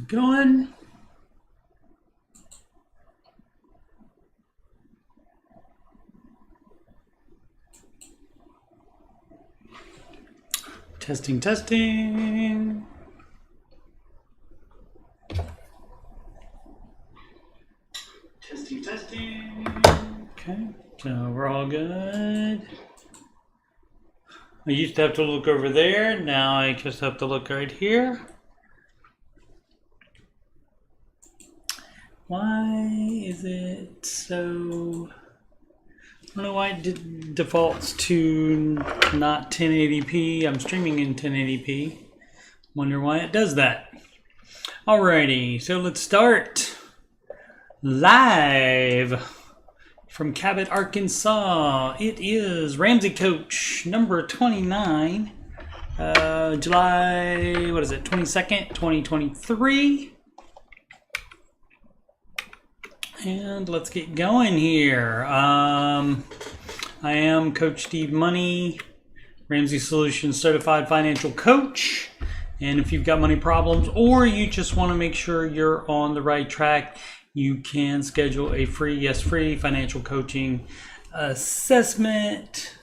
going. Testing, testing. Testing, testing. Okay, so we're all good. I used to have to look over there. Now I just have to look right here. Why is it so... I don't know why it defaults to not 1080p. I'm streaming in 1080p. Wonder why it does that. Alrighty, so let's start. Live from Cabot, Arkansas. It is Ramsey Coach number 29. July, what is it, 22nd, 2023. And let's get going here. I am Coach Steve Money, Ramsey Solutions Certified Financial Coach. And if you've got money problems or you just want to make sure you're on the right track, you can schedule a free financial coaching assessment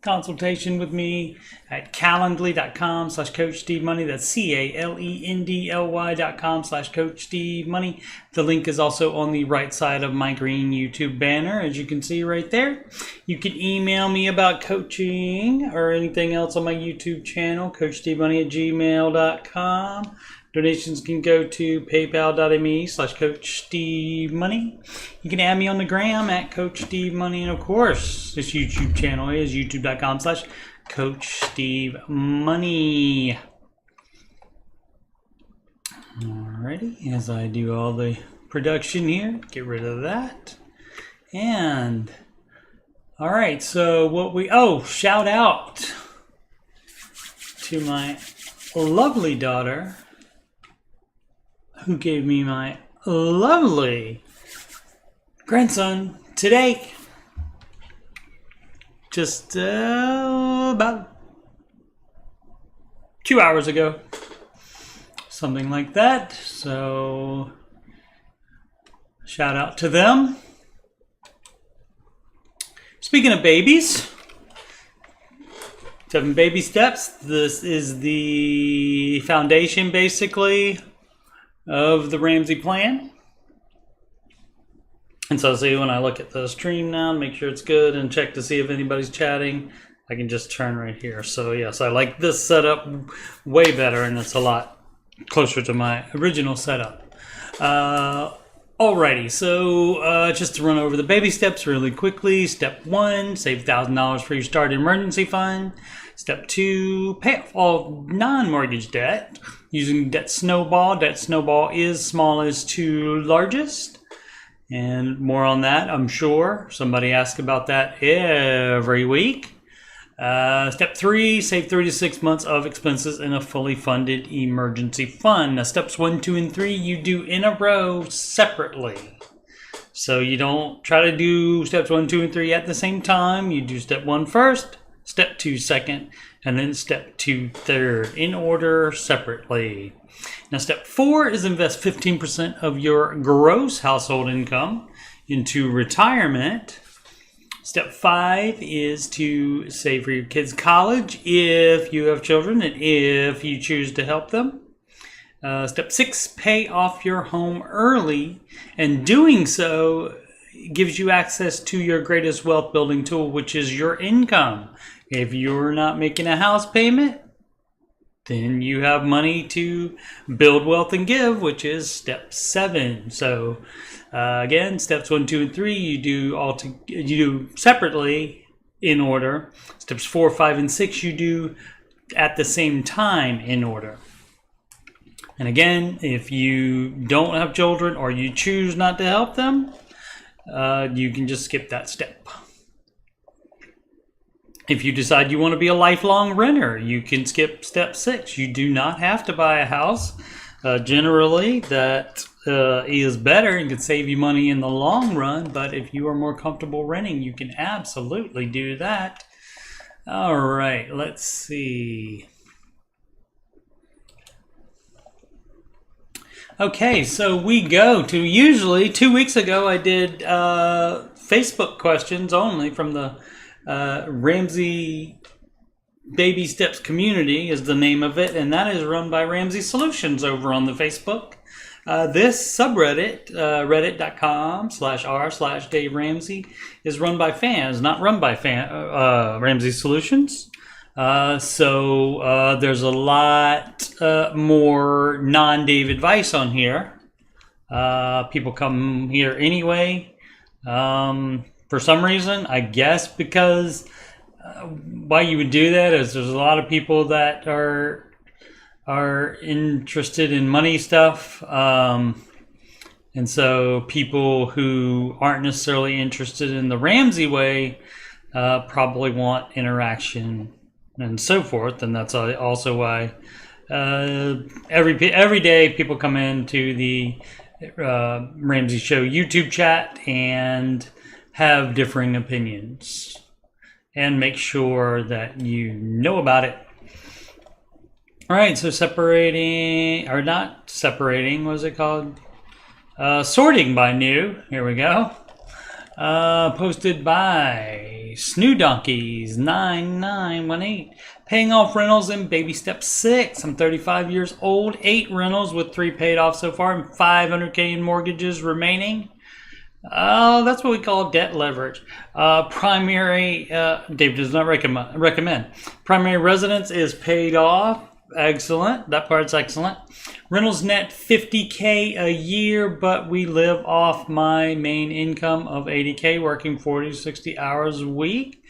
consultation with me at calendly.com/Coach Steve Money. That's CALENDLY.com/Coach Steve Money. The link is also on the right side of my green YouTube banner, as you can see right there. You can email me about coaching or anything else on my YouTube channel, CoachSteveMoney@gmail.com. Donations can go to paypal.me/Coach Steve Money. You can add me on the gram at Coach Steve Money. And of course, this YouTube channel is youtube.com/Coach Steve Money. Alrighty, as I do all the production here, get rid of that. And, alright, so shout out to my lovely daughter, who gave me my lovely grandson today. Just about 2 hours ago. Something like that. So, shout out to them. Speaking of babies, 7 baby steps. This is the foundation, basically, of the Ramsey plan. And so see, when I look at the stream now, make sure it's good and check to see if anybody's chatting, I can just turn right here. So yes, I like this setup way better, and it's a lot closer to my original setup. Alrighty, so just to run over the baby steps really quickly. Step 1, save $1,000 for your start emergency fund. Step 2, pay off all non-mortgage debt using Debt Snowball. Debt Snowball is smallest to largest. And more on that, I'm sure. Somebody asks about that every week. Step 3, save 3 to 6 months of expenses in a fully funded emergency fund. Now, steps 1, 2, and 3, you do in a row separately. So you don't try to do steps 1, 2, and 3 at the same time. You do step 1 first, step 2 second, and then step 2 third, in order separately. Now, step 4 is invest 15% of your gross household income into retirement. Step 5 is to save for your kids' college if you have children and if you choose to help them. Step 6, pay off your home early, and doing so gives you access to your greatest wealth building tool, which is your income. If you're not making a house payment, then you have money to build wealth and give, which is step 7. So again, steps 1, 2, and 3 you do separately in order. Steps 4, 5, and 6 you do at the same time in order. And again, if you don't have children or you choose not to help them, you can just skip that step. If you decide you want to be a lifelong renter, you can skip step 6. You do not have to buy a house. Generally, that is better and can save you money in the long run. But if you are more comfortable renting, you can absolutely do that. All right, let's see. Okay, so we go to usually 2 weeks ago I did Facebook questions only from the Ramsey Baby Steps community is the name of it, and that is run by Ramsey Solutions over on the Facebook. This subreddit, reddit.com/r/Dave Ramsey, is run by fans, not run by Ramsey Solutions. So there's a lot more non-Dave advice on here. People come here anyway. For some reason, I guess because why you would do that is there's a lot of people that are interested in money stuff. And so people who aren't necessarily interested in the Ramsey way probably want interaction and so forth. And that's also why every day people come into the Ramsey Show YouTube chat and have differing opinions and make sure that you know about it. All right, so separating, or not separating, what is it called? Sorting by new. Here we go. Posted by SnooDonkeys9918. Paying off rentals in baby step 6. I'm 35 years old. 8 rentals with 3 paid off so far and $500K in mortgages remaining. That's what we call debt leverage. Primary, Dave does not recommend. Primary residence is paid off. Excellent. That part's excellent. Rentals net $50K a year, but we live off my main income of $80K, working 40 to 60 hours a week.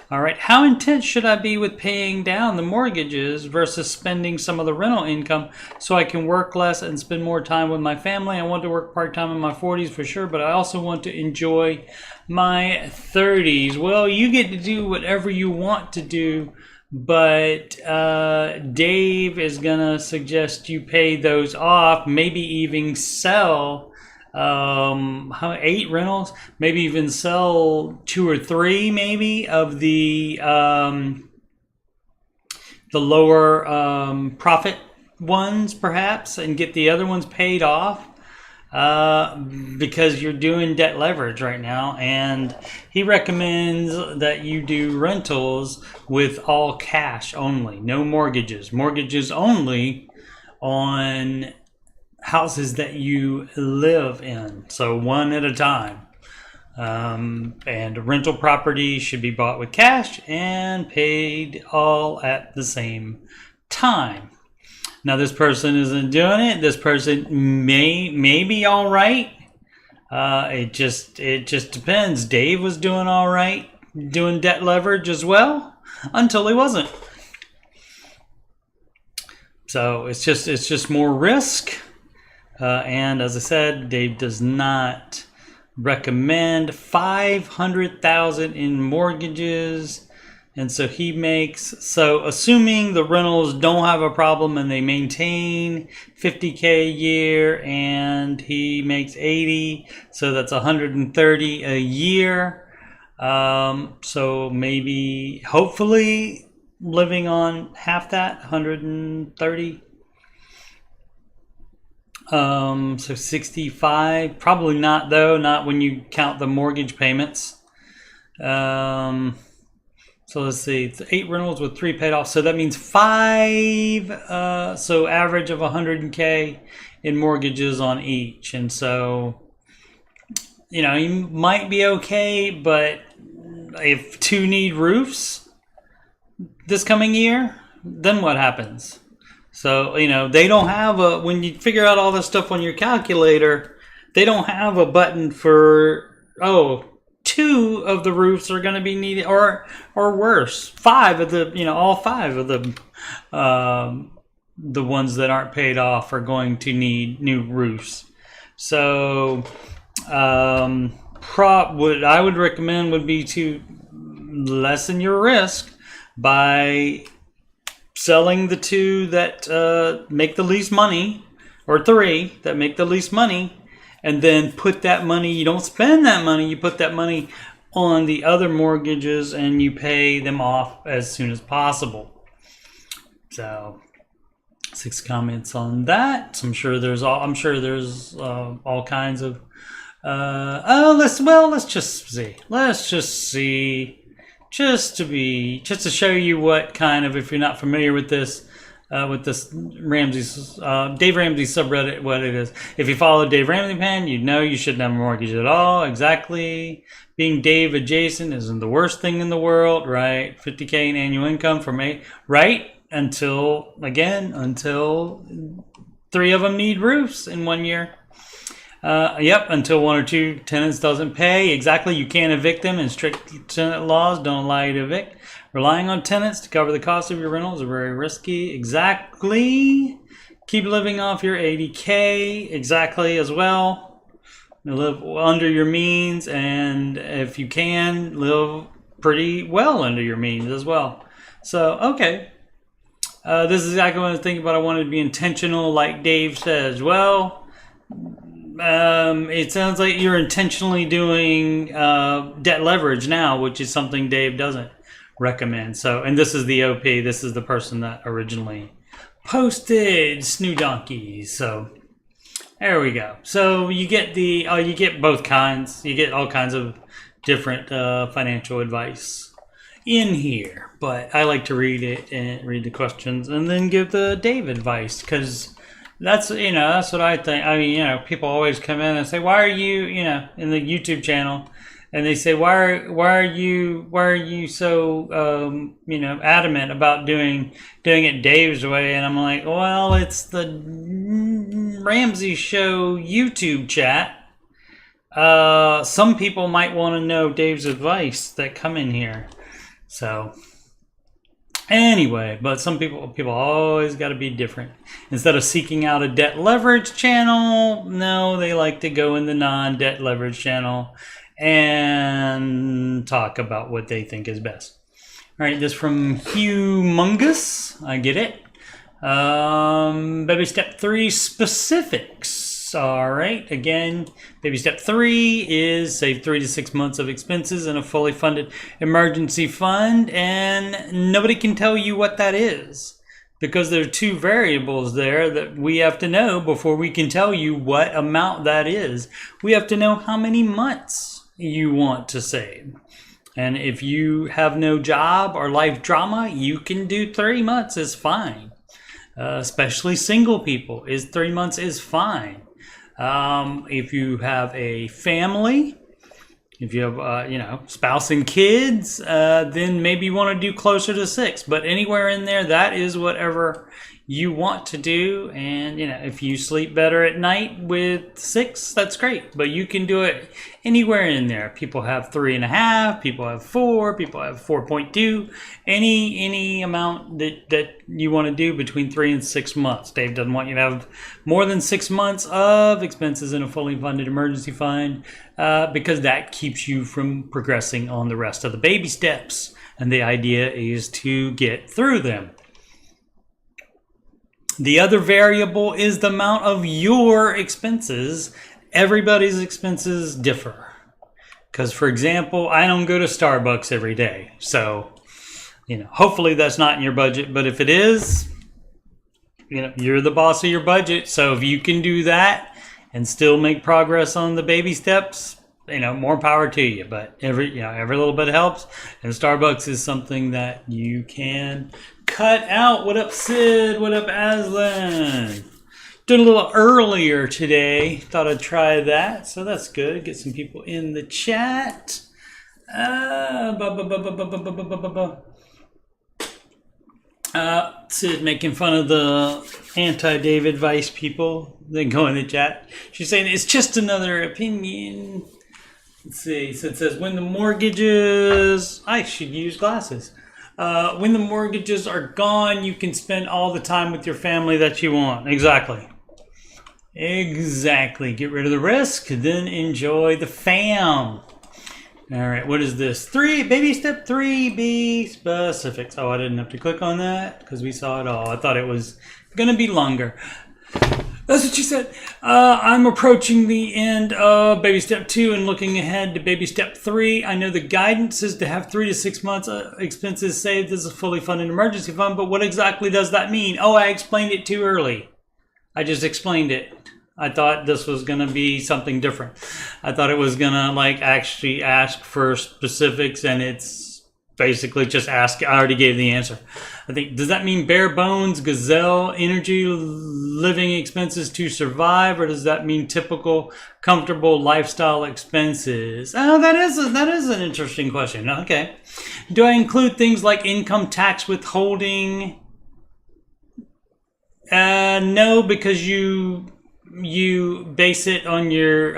All right. How intense should I be with paying down the mortgages versus spending some of the rental income so I can work less and spend more time with my family? I want to work part-time in my 40s for sure, but I also want to enjoy my 30s. Well, you get to do whatever you want to do, but Dave is going to suggest you pay those off, maybe even sell 8 rentals, maybe even sell 2 or 3 maybe of the lower profit ones perhaps, and get the other ones paid off because you're doing debt leverage right now. And he recommends that you do rentals with all cash only, no mortgages only on houses that you live in, so one at a time. And rental property should be bought with cash and paid all at the same time. Now this person isn't doing it. This person may be all right. It just depends. Dave was doing all right, doing debt leverage as well, until he wasn't. So it's just more risk. And as I said, Dave does not recommend $500,000 in mortgages. And so he makes, so assuming the rentals don't have a problem and they maintain $50K a year and he makes 80, so that's $130 a year. So maybe, hopefully living on half that, $130. So 65, probably not though, not when you count the mortgage payments. So let's see, it's 8 rentals with 3 paid off. So that means 5, so average of $100K in mortgages on each. And so, you know, you might be okay, but if 2 need roofs this coming year, then what happens? So, you know, they don't have when you figure out all this stuff on your calculator, they don't have a button for, 2 of the roofs are going to be needed, or worse, 5 of the, you know, all 5 of the ones that aren't paid off are going to need new roofs. So, what I would recommend would be to lessen your risk by selling the 2 that make the least money, or 3 that make the least money, and then put that money, you don't spend that money, you put that money on the other mortgages and you pay them off as soon as possible. So 6 comments on that. I'm sure there's all kinds of let's just see. Let's just see. Just to show you what kind of, if you're not familiar with this Ramsey's Dave Ramsey subreddit, what it is. If you follow Dave Ramsey Pan, you know you shouldn't have a mortgage at all. Exactly. Being Dave adjacent isn't the worst thing in the world, right? 50K in annual income for me, right? Until 3 of them need roofs in 1 year. Yep, until 1 or 2 tenants doesn't pay. Exactly, you can't evict them, and strict tenant laws don't allow you to evict. Relying on tenants to cover the cost of your rentals are very risky. Exactly. Keep living off your 80K. Exactly as well. Live under your means, and if you can, live pretty well under your means as well. So, okay. This is exactly what I was thinking about. I wanted to be intentional, like Dave says. Well, it sounds like you're intentionally doing debt leverage now, which is something Dave doesn't recommend. So, and this is the OP. This is the person that originally posted Snoo Donkeys. So there we go. So you get you get both kinds. You get all kinds of different financial advice in here. But I like to read it and read the questions and then give the Dave advice, because that's what I think. I mean, people always come in and say, why are you, in the YouTube channel, and they say, why are you so, adamant about doing it Dave's way? And I'm like, well, it's the Ramsey Show YouTube chat. Some people might want to know Dave's advice that come in here. So anyway, but some people always got to be different. Instead of seeking out a debt leverage channel, no, they like to go in the non-debt leverage channel and talk about what they think is best. All right, this from Humongous. I get it. Baby step 3 specifics. All right, again, baby step 3 is save 3 to 6 months of expenses in a fully funded emergency fund, and nobody can tell you what that is, because there are 2 variables there that we have to know before we can tell you what amount that is. We have to know how many months you want to save. And if you have no job or life drama, you can do 3 months is fine. Especially single people, 3 months is fine. If you have a family, if you have spouse and kids, then maybe you want to do closer to 6. But anywhere in there, that is whatever you want to do. And if you sleep better at night with 6, that's great. But you can do it anywhere in there. People have 3.5, people have 4, people have 4.2. Any amount that you want to do between 3 and 6 months. Dave doesn't want you to have more than 6 months of expenses in a fully funded emergency fund, because that keeps you from progressing on the rest of the baby steps. And the idea is to get through them. The other variable is the amount of your expenses. Everybody's expenses differ. Because, for example, I don't go to Starbucks every day. So, hopefully that's not in your budget. But if it is, you're the boss of your budget. So if you can do that and still make progress on the baby steps, more power to you. But every little bit helps. And Starbucks is something that you can cut out. What up, Sid? What up, Aslan? Doing a little earlier today. Thought I'd try that. So that's good. Get some people in the chat. Sid making fun of the anti-Dave advice people. Then go in the chat. She's saying it's just another opinion. Let's see. So it says when the mortgages... I should use glasses. When the mortgages are gone, you can spend all the time with your family that you want. Exactly. Exactly. Get rid of the risk, then enjoy the fam. All right, what is this? Baby step 3B specifics. Oh, I didn't have to click on that because we saw it all. I thought it was going to be longer. That's what you said. I'm approaching the end of baby step 2 and looking ahead to baby step 3. I know the guidance is to have 3 to 6 months expenses saved as a fully funded emergency fund, but what exactly does that mean? Oh, I explained it too early. I just explained it. I thought this was going to be something different. I thought it was going to like actually ask for specifics, and it's basically just ask. I already gave the answer. I think, does that mean bare bones, gazelle, energy, living expenses to survive, or does that mean typical, comfortable lifestyle expenses? Oh, that is an interesting question. Okay. Do I include things like income tax withholding? No, because you base it on your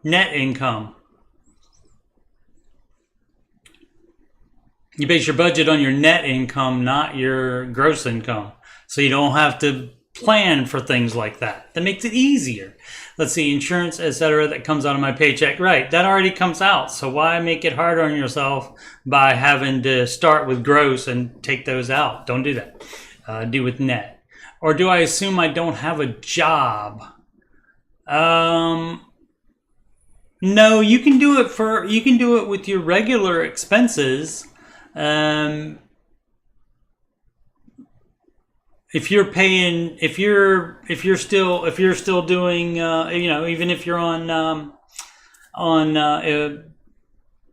net income. You base your budget on your net income, not your gross income. So you don't have to plan for things like that. That makes it easier. Let's see, insurance, etc. that comes out of my paycheck. Right, that already comes out. So why make it harder on yourself by having to start with gross and take those out? Don't do that. Do with net. Or do I assume I don't have a job? No, you can do it with your regular expenses. If you're paying, if you're still doing, even if you're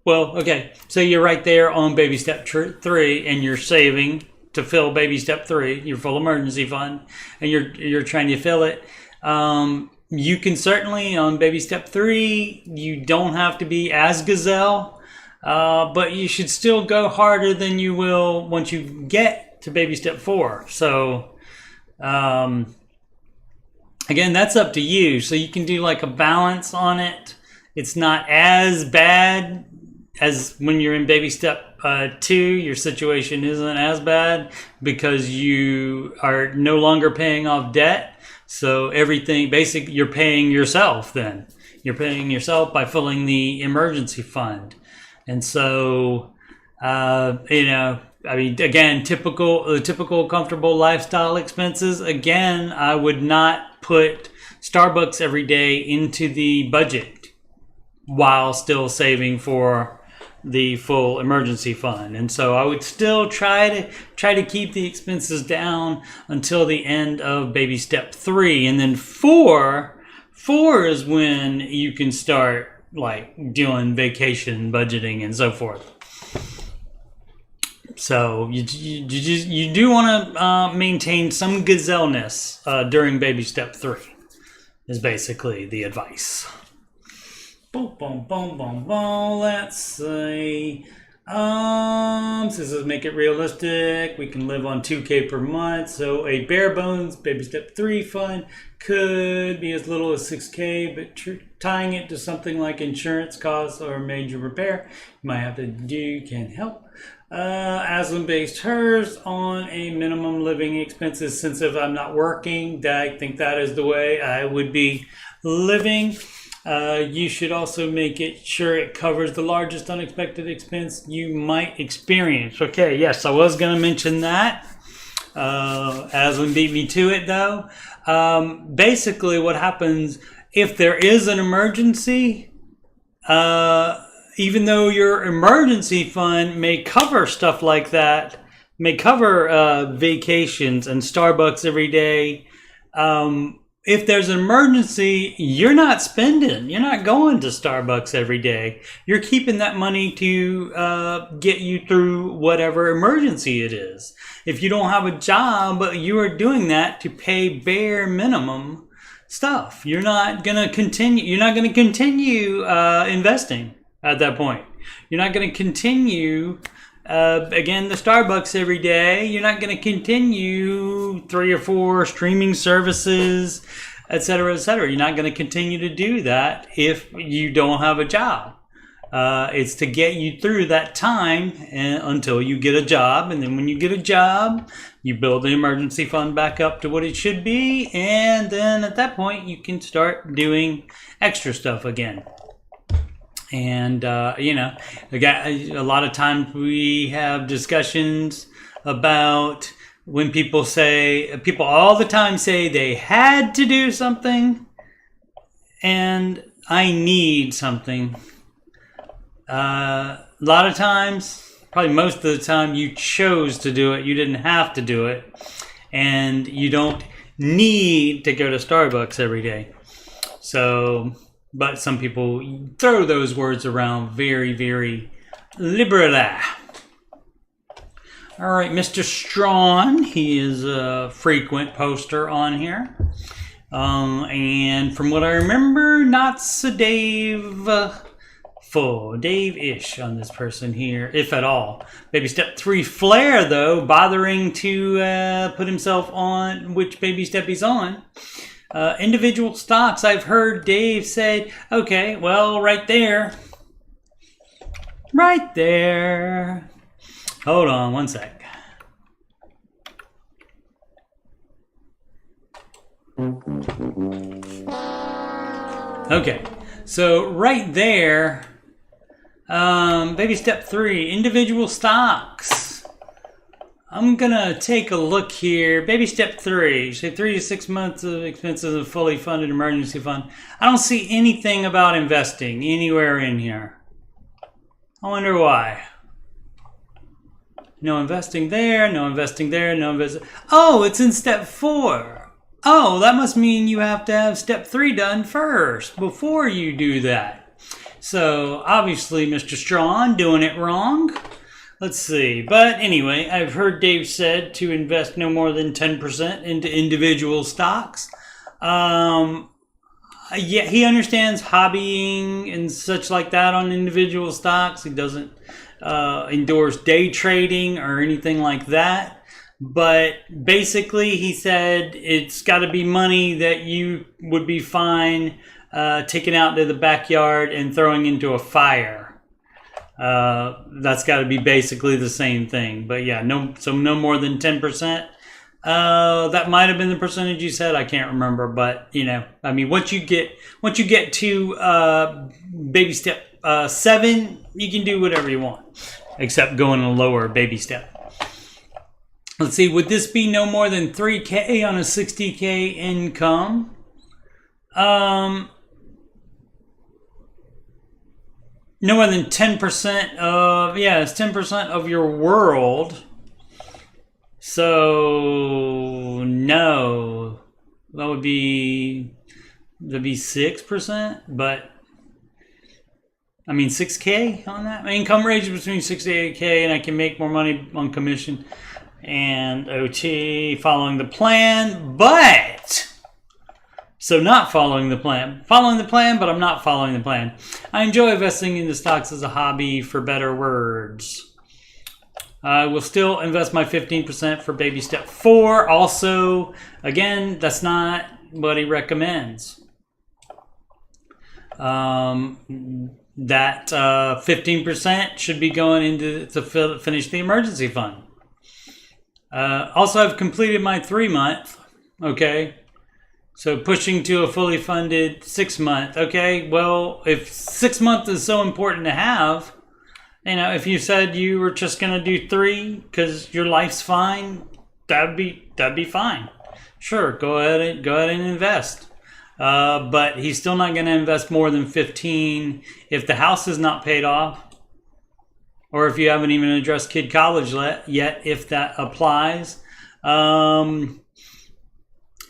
well, okay, so you're right there on baby step 3 and you're saving to fill baby step 3, your full emergency fund, and you're trying to fill it. You can certainly on baby step 3, you don't have to be as gazelle. But you should still go harder than you will once you get to baby step 4. So, again, that's up to you. So you can do like a balance on it. It's not as bad as when you're in baby step 2. Your situation isn't as bad because you are no longer paying off debt. So everything, basically, you're paying yourself then. You're paying yourself by filling the emergency fund. And so, again, typical comfortable lifestyle expenses. Again, I would not put Starbucks every day into the budget while still saving for the full emergency fund. And so I would still try to keep the expenses down until the end of baby step 3. And then 4 is when you can start like doing vacation budgeting and so forth. So you do want to maintain some gazelleness during baby step 3 is basically the advice. Boom, boom, boom, boom, boom. Let's see. This is make it realistic. We can live on $2,000 per month. So a bare bones baby step 3 fund could be as little as $6,000, but tying it to something like insurance costs or major repair you might have to do can help. Aslan based hers on a minimum living expenses. Since if I'm not working, I think that is the way I would be living. You should also make it sure it covers the largest unexpected expense you might experience. Okay, yes, I was going to mention that. Aslan beat me to it, though. Basically, what happens if there is an emergency, even though your emergency fund may cover stuff like that, may cover vacations and Starbucks every day, if there's an emergency, you're not spending. You're not going to Starbucks every day. You're keeping that money to get you through whatever emergency it is. If you don't have a job, you are doing that to pay bare minimum stuff. You're not going to continue. You're not going to continue investing at that point. You're not going to continue. Again, the Starbucks every day. You're not going to continue 3 or 4 streaming services, etc., etc. You're not going to continue to do that if you don't have a job. It's to get you through that time until you get a job. And then when you get a job, you build the emergency fund back up to what it should be. And then at that point, you can start doing extra stuff again. And, again, a lot of times we have discussions about when people all the time say they had to do something, and I need something. A lot of times, probably most of the time, you chose to do it. You didn't have to do it. And you don't need to go to Starbucks every day. So, but some people throw those words around very, very liberally. All right, Mr. Strawn, he is a frequent poster on here. And from what I remember, not so Dave-ish on this person here, if at all. Baby step 3 Flair, though, bothering to put himself on which baby step he's on. Individual stocks, I've heard Dave say, okay, well, right there. Right there. Hold on one sec. Okay, so right there, baby step 3, individual stocks. I'm gonna take a look here. Baby step 3, say 3 to 6 months of expenses of fully funded emergency fund. I don't see anything about investing anywhere in here. I wonder why. No investing there, no investing there, no investing. Oh, it's in step 4. Oh, that must mean you have to have step 3 done first before you do that. So obviously, Mr. Strawn doing it wrong. Let's see. But anyway, I've heard Dave said to invest no more than 10% into individual stocks. Yeah, he understands hobbying and such like that on individual stocks. He doesn't endorse day trading or anything like that. But basically, he said it's got to be money that you would be fine taking out to the backyard and throwing into a fire. That's got to be basically the same thing. But yeah, no more than 10%. That might have been the percentage you said. I can't remember, but you know, I mean, once you get to baby step 7, you can do whatever you want, except go in a lower baby step. Let's see, would this be no more than 3K on a 60K income? No more than 10% of, yeah, it's 10% of your world. So, no, that'd be 6%, but I mean, 6K on that. My income range is between 6 to 8K, and I can make more money on commission and OT following the plan, but so not following the plan. Following the plan, but I'm not following the plan. I enjoy investing into stocks as a hobby, for better words. I will still invest my 15% for baby step 4. Also, again, that's not what he recommends. That 15% should be going into to finish the emergency fund. Also, I've completed my 3-month, okay? So pushing to a fully funded 6-month, okay? Well, if 6 months is so important to have, you know, if you said you were just gonna do 3 because your life's fine, that'd be fine. Sure, go ahead and invest. But he's still not gonna invest more than 15 if the house is not paid off. Or if you haven't even addressed kid college yet, if that applies.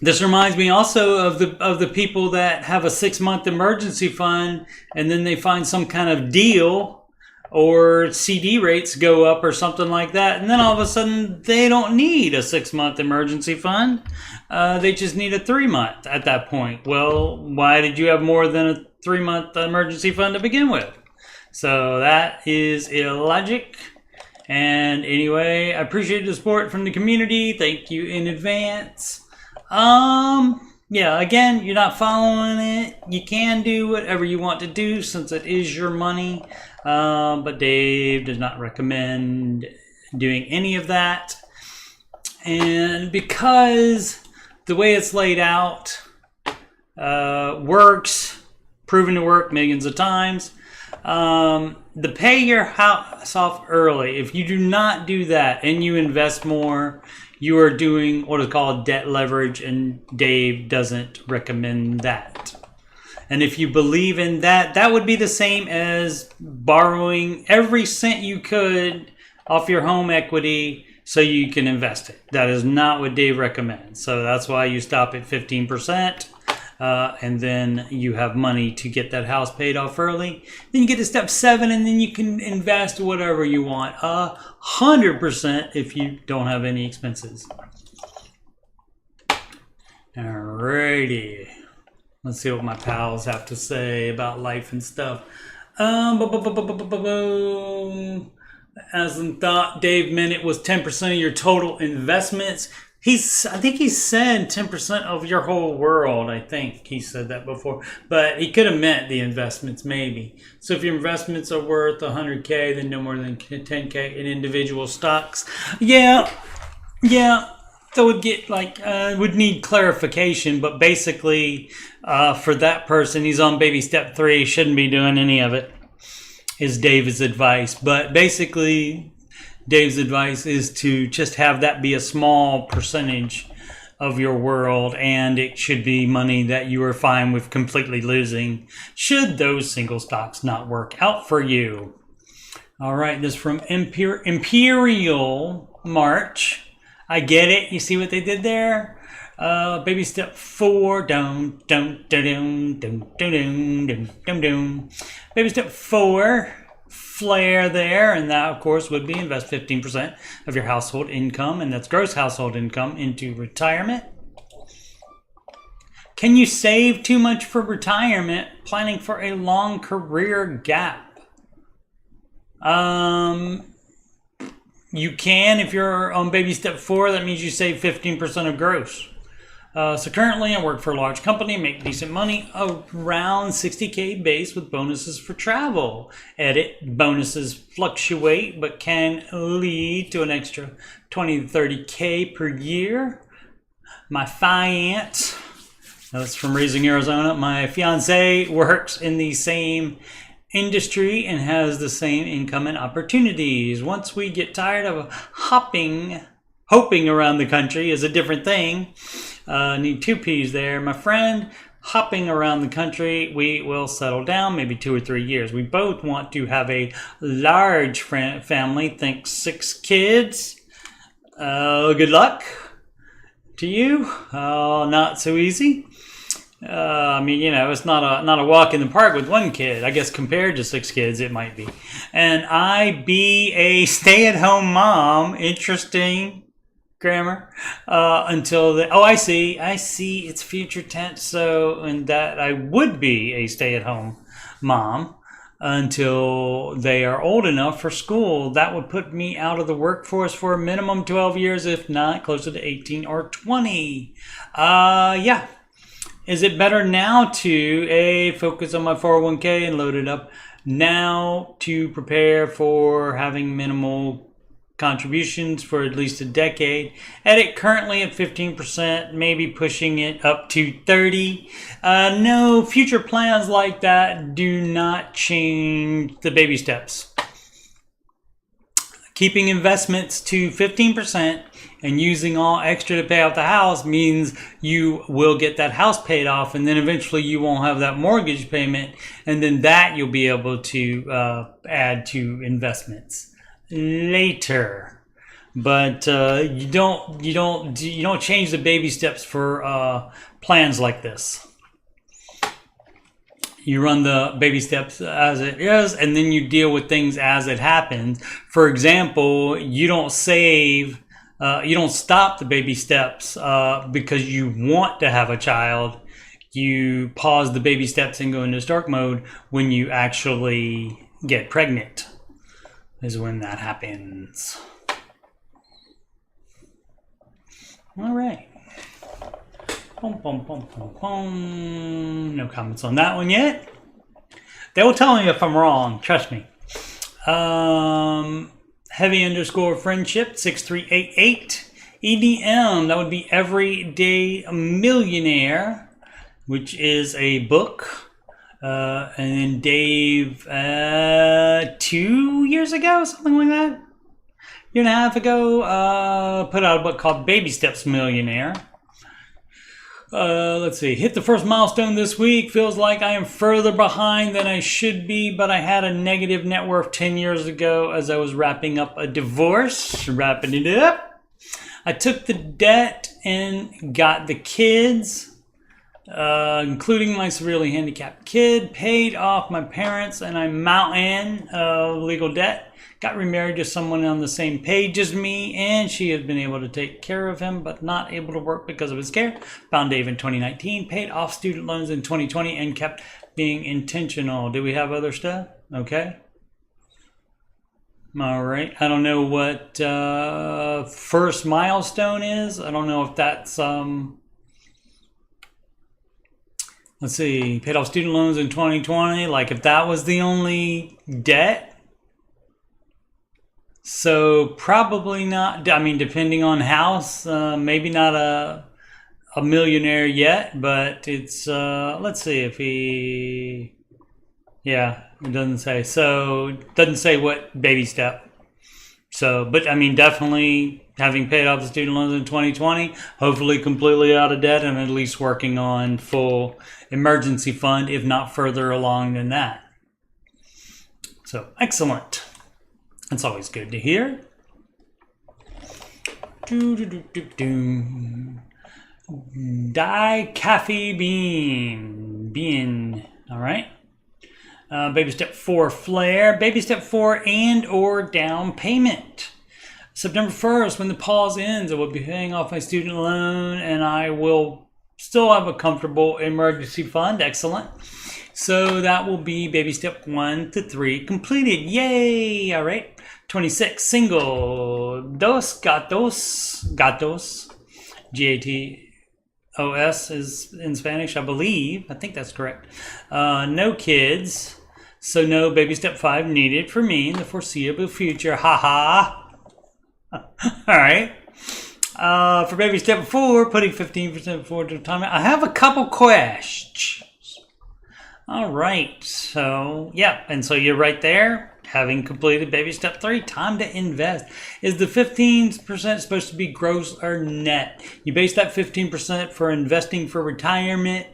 This reminds me also of the people that have a 6-month emergency fund and then they find some kind of deal or CD rates go up or something like that. And then all of a sudden they don't need a 6-month emergency fund. They just need a 3-month at that point. Well, why did you have more than a 3-month emergency fund to begin with? So that is illogic. And anyway, I appreciate the support from the community. Thank you in advance. Yeah, again, you're not following it. You can do whatever you want to do since it is your money. But Dave does not recommend doing any of that. And because the way it's laid out works, proven to work millions of times, the pay your house off early, if you do not do that and you invest more, you are doing what is called debt leverage, and Dave doesn't recommend that. And if you believe in that, that would be the same as borrowing every cent you could off your home equity so you can invest it. That is not what Dave recommends. So that's why you stop at 15%. And then you have money to get that house paid off early. Then you get to step 7, and then you can invest whatever you want. 100% if you don't have any expenses. Alrighty. Let's see what my pals have to say about life and stuff. As in thought, Dave meant it was 10% of your total investments. I think he said 10% of your whole world. I think he said that before, but he could have meant the investments maybe. So if your investments are worth 100K, then no more than 10K in individual stocks. Yeah. That would get would need clarification, but basically for that person, he's on baby step 3, shouldn't be doing any of it, is Dave's advice. But basically, Dave's advice is to just have that be a small percentage of your world, and it should be money that you are fine with completely losing should those single stocks not work out for you. All right, this is from Imperial March. I get it. You see what they did there? Baby step 4. Baby step 4. Flare there, and that of course would be invest 15% of your household income, and that's gross household income, into retirement. Can you save too much for retirement planning for a long career gap? You can. If you're on baby step 4, that means you save 15% of gross. So currently I work for a large company, make decent money, around 60K base with bonuses for travel. Edit, bonuses fluctuate but can lead to an extra 20 to 30K per year. My fiance, that's from Raising Arizona, my fiance works in the same industry and has the same income and opportunities. Once we get tired of hoping around the country is a different thing. Need 2 P's there. My friend, hopping around the country, we will settle down maybe 2 or 3 years. We both want to have a large family, think 6 kids. Good luck to you. Not so easy. It's not a walk in the park with 1 kid. I guess compared to 6 kids, it might be. And I be a stay-at-home mom. Interesting grammar. I see. It's future tense. So, and that I would be a stay-at-home mom until they are old enough for school. That would put me out of the workforce for a minimum 12 years, if not closer to 18 or 20. Yeah. Is it better now to focus on my 401k and load it up now to prepare for having minimal contributions for at least a decade? Edit, currently at 15%, maybe pushing it up to 30. No, future plans like that do not change the baby steps. Keeping investments to 15% and using all extra to pay off the house means you will get that house paid off, and then eventually you won't have that mortgage payment, and then that you'll be able to add to investments later. But you don't change the baby steps for plans like this. You run the baby steps as it is, and then you deal with things as it happens. For example, you don't save, you don't stop the baby steps because you want to have a child. You pause the baby steps and go into stark mode when you actually get pregnant, is when that happens. All right. No comments on that one yet. They will tell me if I'm wrong. Trust me. Heavy_friendship 6388 EDM. That would be Everyday Millionaire, which is a book. And then Dave 2 years ago, something like that. year and a half ago, put out a book called Baby Steps Millionaire. Let's see, hit the first milestone this week. Feels like I am further behind than I should be, but I had a negative net worth 10 years ago as I was wrapping up a divorce. Wrapping it up. I took the debt and got the kids, including my severely handicapped kid, paid off my parents and a mountain of legal debt. Got remarried to someone on the same page as me, and she has been able to take care of him, but not able to work because of his care. Found Dave in 2019, paid off student loans in 2020, and kept being intentional. Do we have other stuff? Okay. All right. I don't know what first milestone is. I don't know if that's... let's see. Paid off student loans in 2020. Like if that was the only debt... So probably not, I mean, depending on house, maybe not a millionaire yet, but it's, let's see if he, yeah, it doesn't say. So it doesn't say what baby step. So, but I mean, definitely having paid off the student loans in 2020, hopefully completely out of debt and at least working on full emergency fund, if not further along than that. So excellent. That's always good to hear. Cafe bean. All right. Baby step 4 flare. Baby step 4 and or down payment. September 1st, when the pause ends, I will be paying off my student loan and I will still have a comfortable emergency fund. Excellent. So that will be baby step 1 to 3 completed. Yay! All right. 26, single, dos gatos, G-A-T-O-S is in Spanish, I believe. I think that's correct. No kids, so no baby step 5 needed for me in the foreseeable future. Haha. All right. For baby step 4, putting 15% forward to time. I have a couple questions. All right. So, yeah. And so you're right there. Having completed baby step 3, time to invest. Is the 15% supposed to be gross or net? You base that 15% for investing for retirement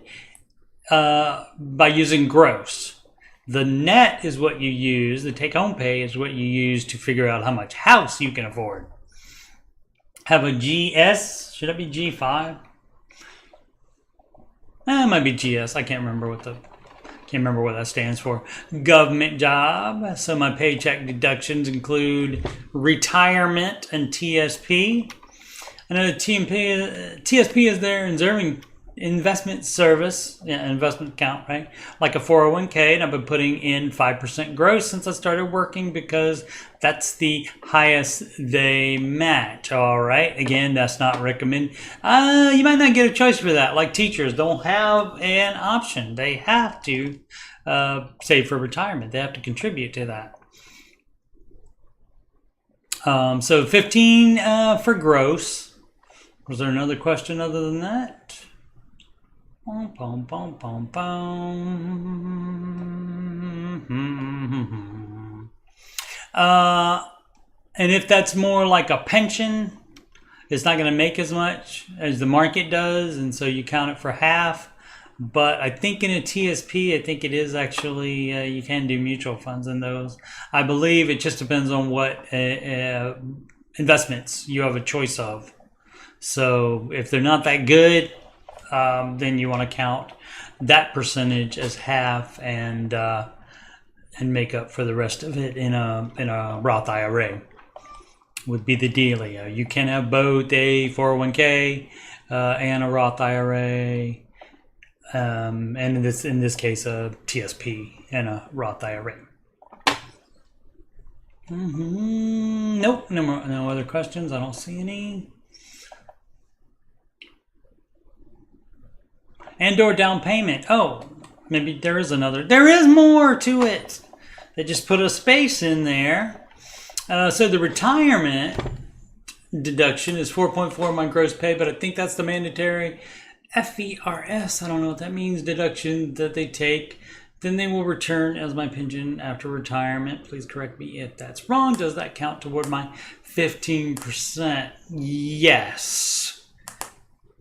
by using gross. The net is what you use. The take-home pay is what you use to figure out how much house you can afford. Have a GS. Should that be G5? It might be GS. I can't remember what that stands for. Government job. So my paycheck deductions include retirement and TSP. I know the TSP is their investment service, investment account, right? Like a 401k, and I've been putting in 5% gross since I started working because that's the highest they match. All right. Again, that's not recommended. You might not get a choice for that. Like teachers don't have an option. They have to save for retirement. They have to contribute to that. So 15 for gross. Was there another question other than that? And if that's more like a pension, it's not going to make as much as the market does, and so you count it for half. But I think in a TSP, I think it is actually, you can do mutual funds in those. I believe it just depends on what investments you have a choice of. So if they're not that good, then you want to count that percentage as half and make up for the rest of it in a Roth IRA. Would be the dealio. You can have both a 401k and a Roth IRA, and in this case a TSP and a Roth IRA. Nope, no other questions. I don't see any. And or down payment. Oh, maybe there is another. There is more to it. They just put a space in there. So the retirement deduction is 4.4 of my gross pay, but I think that's the mandatory FERS. I don't know what that means. Deduction that they take then they will return as my pension after retirement. Please correct me if that's wrong. Does that count toward my 15%? Yes.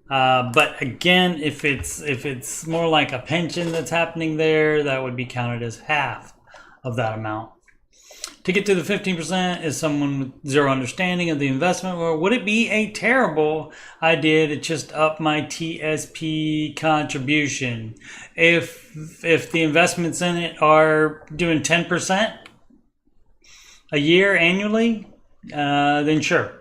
But again, if it's more like a pension that's happening there, that would be counted as half of that amount. To get to the 15% is someone with zero understanding of the investment. Or would it be a terrible idea to just up my TSP contribution? If the investments in it are doing 10% a year annually, then sure.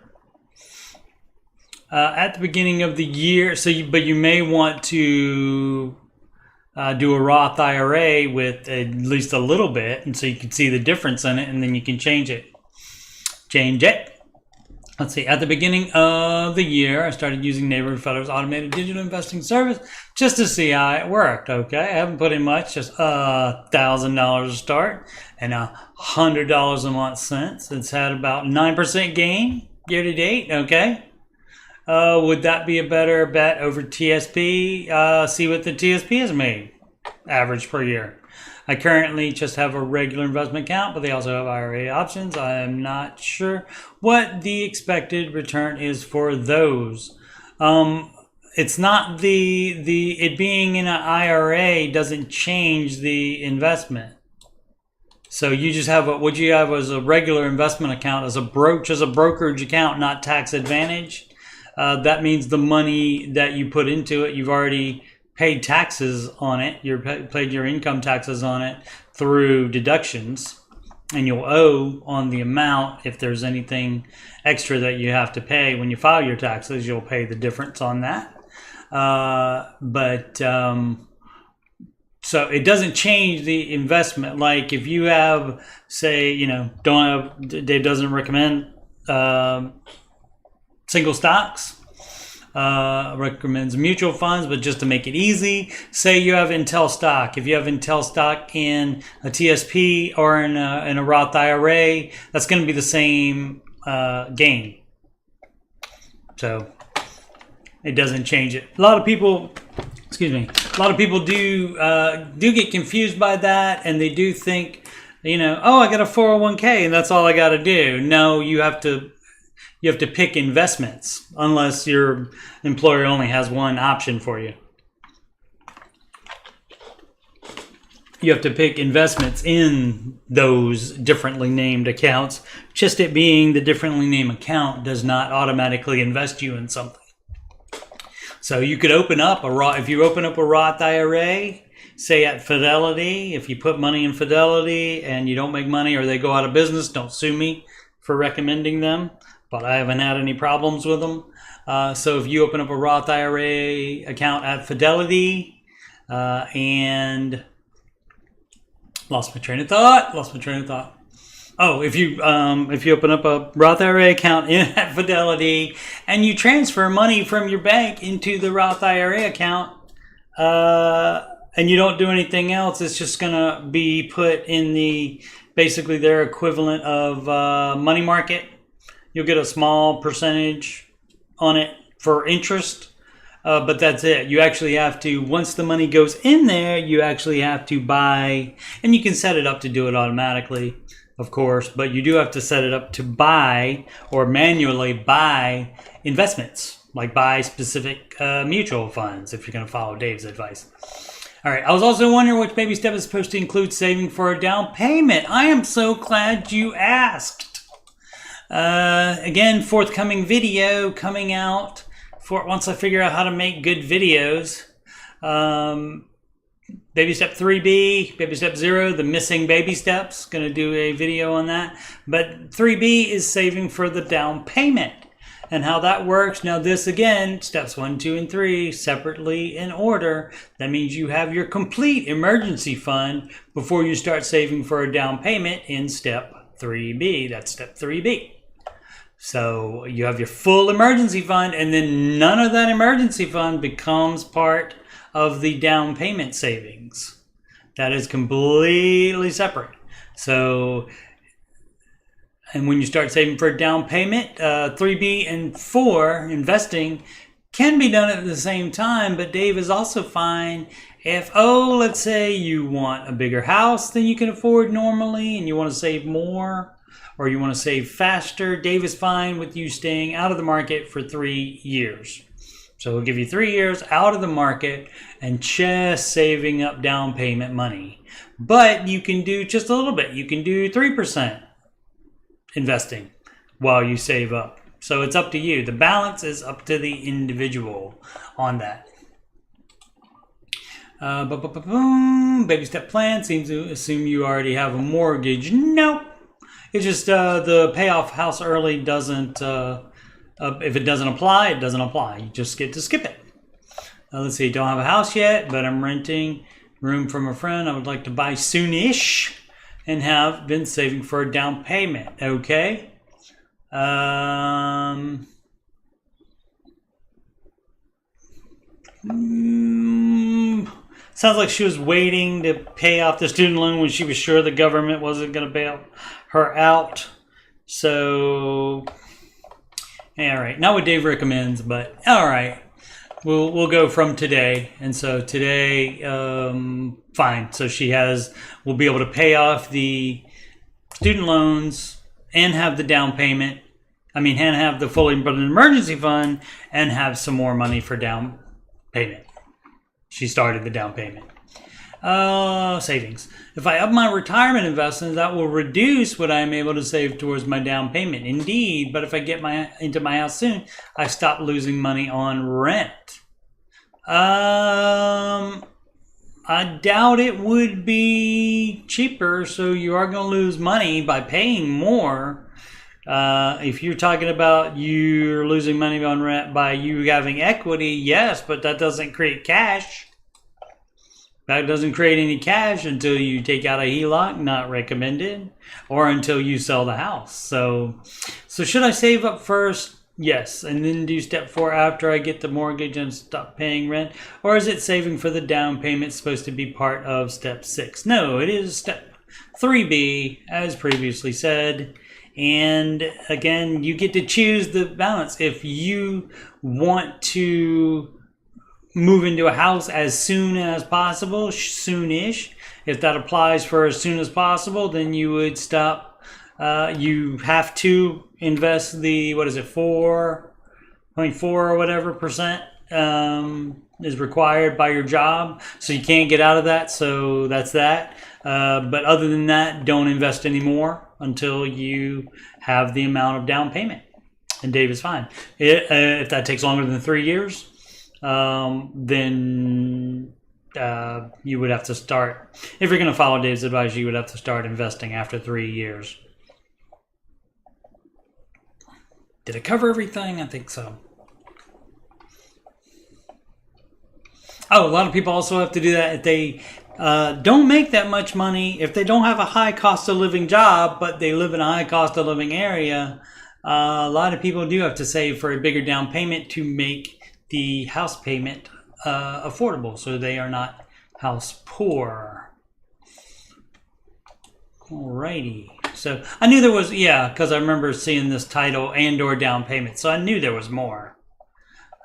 At the beginning of the year, but you may want to do a Roth IRA with at least a little bit, and so you can see the difference in it, and then you can change it. Let's see. At the beginning of the year, I started using Neighborhood Federal's automated digital investing service just to see how it worked. Okay, I haven't put in much, just $1,000 to start, and $100 a month since. It's had about 9% gain year to date. Okay. Would that be a better bet over TSP? See what the TSP has made, average per year. I currently just have a regular investment account, but they also have IRA options. I am not sure what the expected return is for those. It's not it being in an IRA doesn't change the investment. So you just have what you have as a regular investment account, as a brokerage account, not tax advantage. That means the money that you put into it, you've already paid taxes on it. You've paid your income taxes on it through deductions, and you'll owe on the amount. If there's anything extra that you have to pay when you file your taxes, you'll pay the difference on that. So it doesn't change the investment. Like if you have, say, Dave doesn't recommend single stocks, recommends mutual funds, but just to make it easy, say you have Intel stock. If you have Intel stock in a TSP or in a Roth IRA, that's going to be the same gain. So it doesn't change it. A lot of people do get confused by that, and they do think, oh, I got a 401k and that's all I got to do. No, you have to pick investments unless your employer only has one option for you. You have to pick investments in those differently named accounts. Just it being the differently named account does not automatically invest you in something. So you could open up if you open up a Roth IRA, say at Fidelity, if you put money in Fidelity and you don't make money or they go out of business, don't sue me for recommending them. But I haven't had any problems with them. So if you open up a Roth IRA account at Fidelity, and lost my train of thought. Oh, if you open up a Roth IRA account at Fidelity and you transfer money from your bank into the Roth IRA account, and you don't do anything else, it's just gonna be put in basically their equivalent of money market. You'll get a small percentage on it for interest, but that's it. You actually have to, once the money goes in there, you actually have to buy, and you can set it up to do it automatically, of course, but you do have to set it up to buy or manually buy investments, like buy specific mutual funds, if you're going to follow Dave's advice. All right, I was also wondering which baby step is supposed to include saving for a down payment. I am so glad you asked. Again, forthcoming video coming out once I figure out how to make good videos. Baby step 3B, baby step 0, the missing baby steps. Going to do a video on that. But 3B is saving for the down payment and how that works. Now this again, steps 1, 2, and 3 separately in order. That means you have your complete emergency fund before you start saving for a down payment in step 3B. That's step 3B. So you have your full emergency fund, and then none of that emergency fund becomes part of the down payment savings. That is completely separate. So, and when you start saving for a down payment, 3B and 4, investing, can be done at the same time, but Dave is also fine if, let's say you want a bigger house than you can afford normally and you want to save more or you want to save faster. Dave is fine with you staying out of the market for 3 years. So he'll give you 3 years out of the market and just saving up down payment money. But you can do just a little bit. You can do 3% investing while you save up. So it's up to you. The balance is up to the individual on that. Baby step plan seems to assume you already have a mortgage. Nope. It's just the payoff house early doesn't, if it doesn't apply, it doesn't apply. You just get to skip it. Let's see, don't have a house yet, but I'm renting room from a friend I would like to buy soonish and have been saving for a down payment. Okay. Sounds like she was waiting to pay off the student loan when she was sure the government wasn't going to bail her out. So, all right, not what Dave recommends, but all right, we'll go from today. And so today, fine. So will be able to pay off the student loans and have the down payment. And have the fully funded emergency fund and have some more money for down payment. She started the down payment. Savings. If I up my retirement investments, that will reduce what I'm able to save towards my down payment. Indeed, but if I get into my house soon, I stop losing money on rent. I doubt it would be cheaper, so you are going to lose money by paying more. If you're talking about you're losing money on rent by you having equity, yes, but that doesn't create cash. That doesn't create any cash until you take out a HELOC, not recommended, or until you sell the house. So should I save up first? Yes, and then do step 4 after I get the mortgage and stop paying rent? Or is it saving for the down payment supposed to be part of step 6? No, it is step 3B, as previously said. And again, you get to choose the balance. If you want to move into a house as soon as possible, soonish, if that applies for as soon as possible, then you would stop. You have to invest the, 4.4 or whatever percent is required by your job. So you can't get out of that. So that's that. But other than that, don't invest anymore until you have the amount of down payment. And Dave is fine. If that takes longer than 3 years, then you would have to start. If you're going to follow Dave's advice, you would have to start investing after 3 years. Did it cover everything? I think so. Oh, a lot of people also have to do that if they don't make that much money. If they don't have a high cost of living job, but they live in a high cost of living area, a lot of people do have to save for a bigger down payment to make the house payment affordable, so they are not house poor. Alrighty. So I knew there was, because I remember seeing this title and/or down payment, so I knew there was more.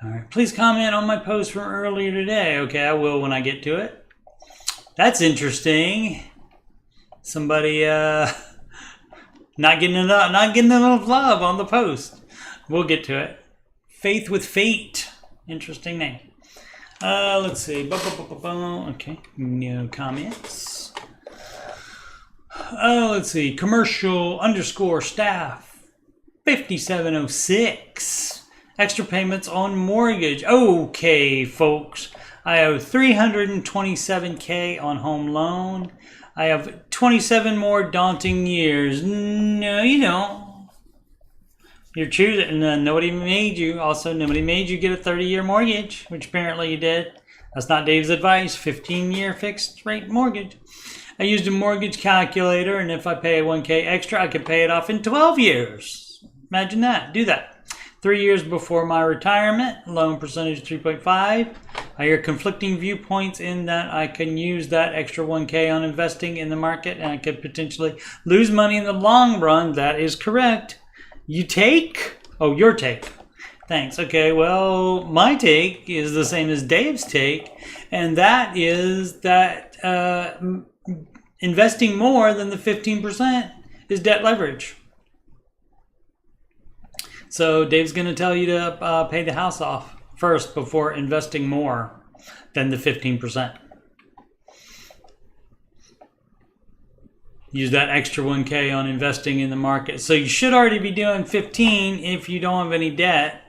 All right, please comment on my post from earlier today. Okay, I will when I get to it. That's interesting. Somebody not getting enough love on the post. We'll get to it. Faith with Fate. Interesting name. Let's see. Okay, no comments. Let's see. Commercial _staff 5706. Extra payments on mortgage. Okay, folks. I owe $327K on home loan. I have 27 more daunting years. No, you don't. You're choosing. Nobody made you. Also, nobody made you get a 30-year mortgage, which apparently you did. That's not Dave's advice. 15-year fixed rate mortgage. I used a mortgage calculator, and if I pay $1K extra, I could pay it off in 12 years. Imagine that. Do that. 3 years before my retirement, loan percentage 3.5. I hear conflicting viewpoints in that I can use that extra 1K on investing in the market and I could potentially lose money in the long run. That is correct. You take? Oh, your take. Thanks. Okay, well, my take is the same as Dave's take, and that is that investing more than the 15% is debt leverage. So Dave's going to tell you to pay the house off first before investing more than the 15%. Use that extra 1K on investing in the market. So you should already be doing 15 if you don't have any debt.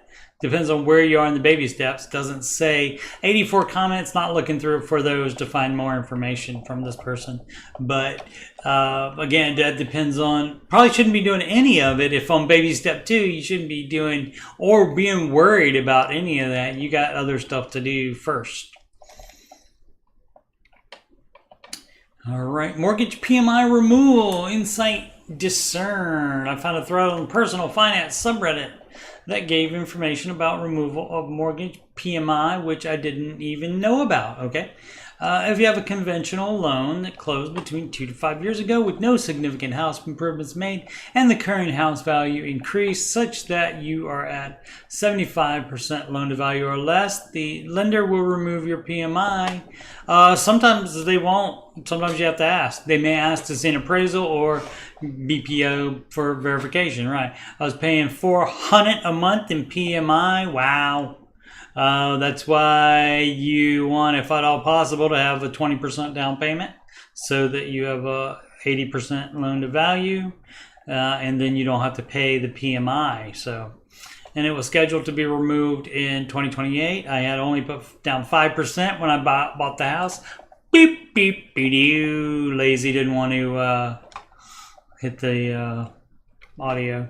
Depends on where you are in the baby steps. Doesn't say. 84 comments, not looking through for those to find more information from this person. But again, that depends on, probably shouldn't be doing any of it. If on baby step 2, you shouldn't be doing or being worried about any of that. You got other stuff to do first. All right, mortgage PMI removal, insight discern. I found a thread on personal finance subreddit that gave information about removal of mortgage PMI, which I didn't even know about, okay? If you have a conventional loan that closed between 2 to 5 years ago with no significant house improvements made and the current house value increased such that you are at 75% loan to value or less, the lender will remove your PMI. Sometimes they won't. Sometimes you have to ask. They may ask to see an appraisal or BPO for verification, right? I was paying $400 a month in PMI. Wow. That's why you want, if at all possible, to have a 20% down payment so that you have a 80% loan to value, and then you don't have to pay the PMI. So, and it was scheduled to be removed in 2028. I had only put down 5% when I bought the house. Beep, beep, beep, doo. Lazy, didn't want to hit the audio.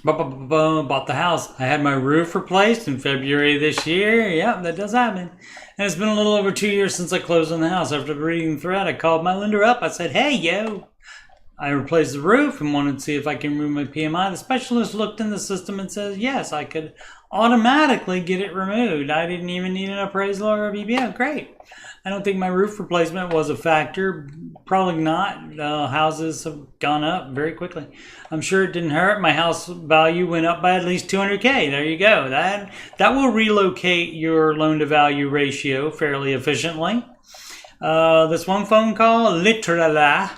Bought the house. I had my roof replaced in February this year. Yeah, that does happen. And it's been a little over 2 years since I closed on the house. After reading the thread, I called my lender up. I said, hey, yo, I replaced the roof and wanted to see if I can remove my PMI. The specialist looked in the system and says, yes, I could automatically get it removed. I didn't even need an appraisal or a BBO. Great. I don't think my roof replacement was a factor. Probably not. Houses have gone up very quickly. I'm sure it didn't hurt. My house value went up by at least 200K. There you go. That will relocate your loan to value ratio fairly efficiently. This one phone call literally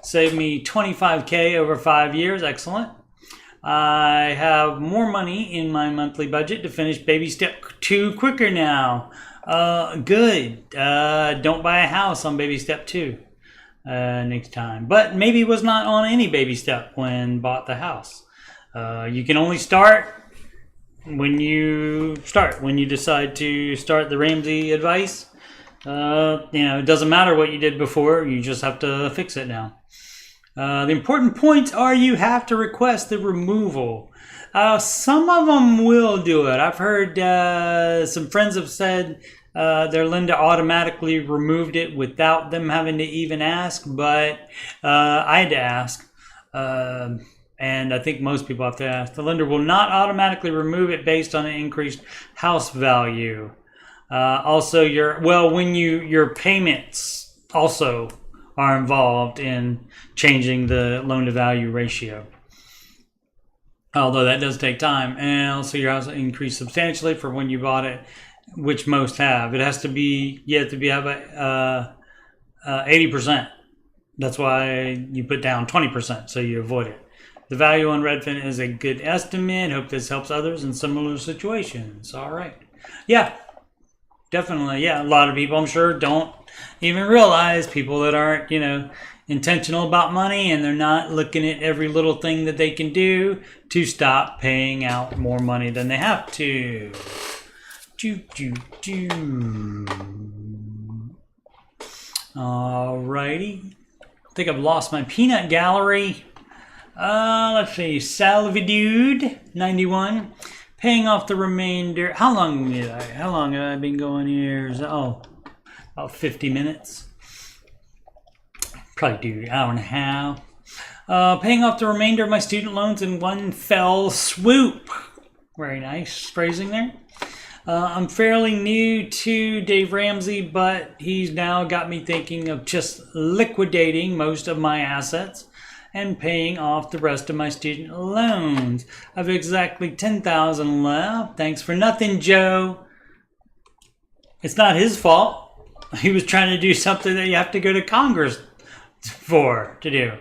saved me 25K over 5 years. Excellent. I have more money in my monthly budget to finish baby step 2 quicker now. Good. Don't buy a house on baby step 2 next time. But maybe was not on any baby step when bought the house. You can only start when you decide to start the Ramsey advice. It doesn't matter what you did before. You just have to fix it now. The important points are you have to request the removal. Some of them will do it. I've heard some friends have said their lender automatically removed it without them having to even ask, but I had to ask. And I think most people have to ask. The lender will not automatically remove it based on an increased house value. Also, your payments also are involved in changing the loan to value ratio. Although that does take time, and also your house increased substantially for when you bought it, which most have. It has to be, you have to have a 80%. That's why you put down 20%, so you avoid it. The value on Redfin is a good estimate. Hope this helps others in similar situations. All right. Yeah, definitely. Yeah, a lot of people, I'm sure, don't even realize, people that aren't, intentional about money, and they're not looking at every little thing that they can do to stop paying out more money than they have to. Alrighty. I think I've lost my peanut gallery. Let's see. Salvadude 91. Paying off the remainder. How long have I been going here? About 50 minutes. Probably do an hour and a half. Paying off the remainder of my student loans in one fell swoop. Very nice phrasing there. I'm fairly new to Dave Ramsey, but he's now got me thinking of just liquidating most of my assets and paying off the rest of my student loans. I have exactly $10,000 left. Thanks for nothing, Joe. It's not his fault. He was trying to do something that you have to go to Congress to do.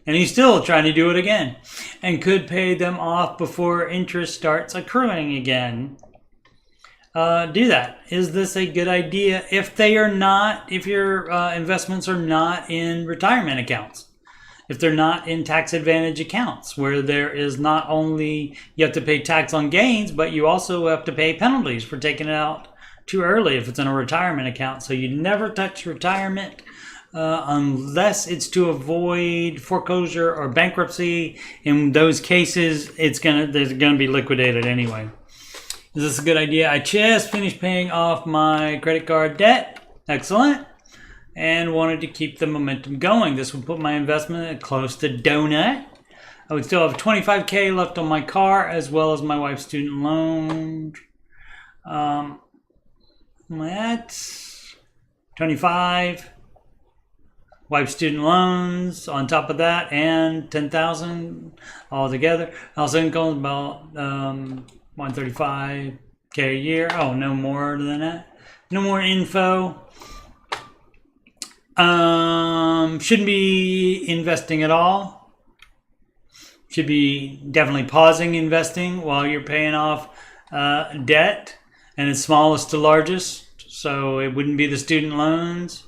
And he's still trying to do it again. And could pay them off before interest starts accruing again. Do that. Is this a good idea? If your investments are not in retirement accounts. If they're not in tax advantage accounts, where there is not only you have to pay tax on gains, but you also have to pay penalties for taking it out too early if it's in a retirement account. So you never touch retirement unless it's to avoid foreclosure or bankruptcy. In those cases, they're gonna be liquidated anyway. Is this a good idea? I just finished paying off my credit card debt. Excellent. And wanted to keep the momentum going. This would put my investment at close to donut. I would still have $25K left on my car as well as my wife's student loan. That's 25. Wife's student loans on top of that, and 10,000 all together. Also income about 135K a year. Oh, no more than that. No more info. Shouldn't be investing at all. Should be definitely pausing investing while you're paying off debt, and it's smallest to largest, so it wouldn't be the student loans.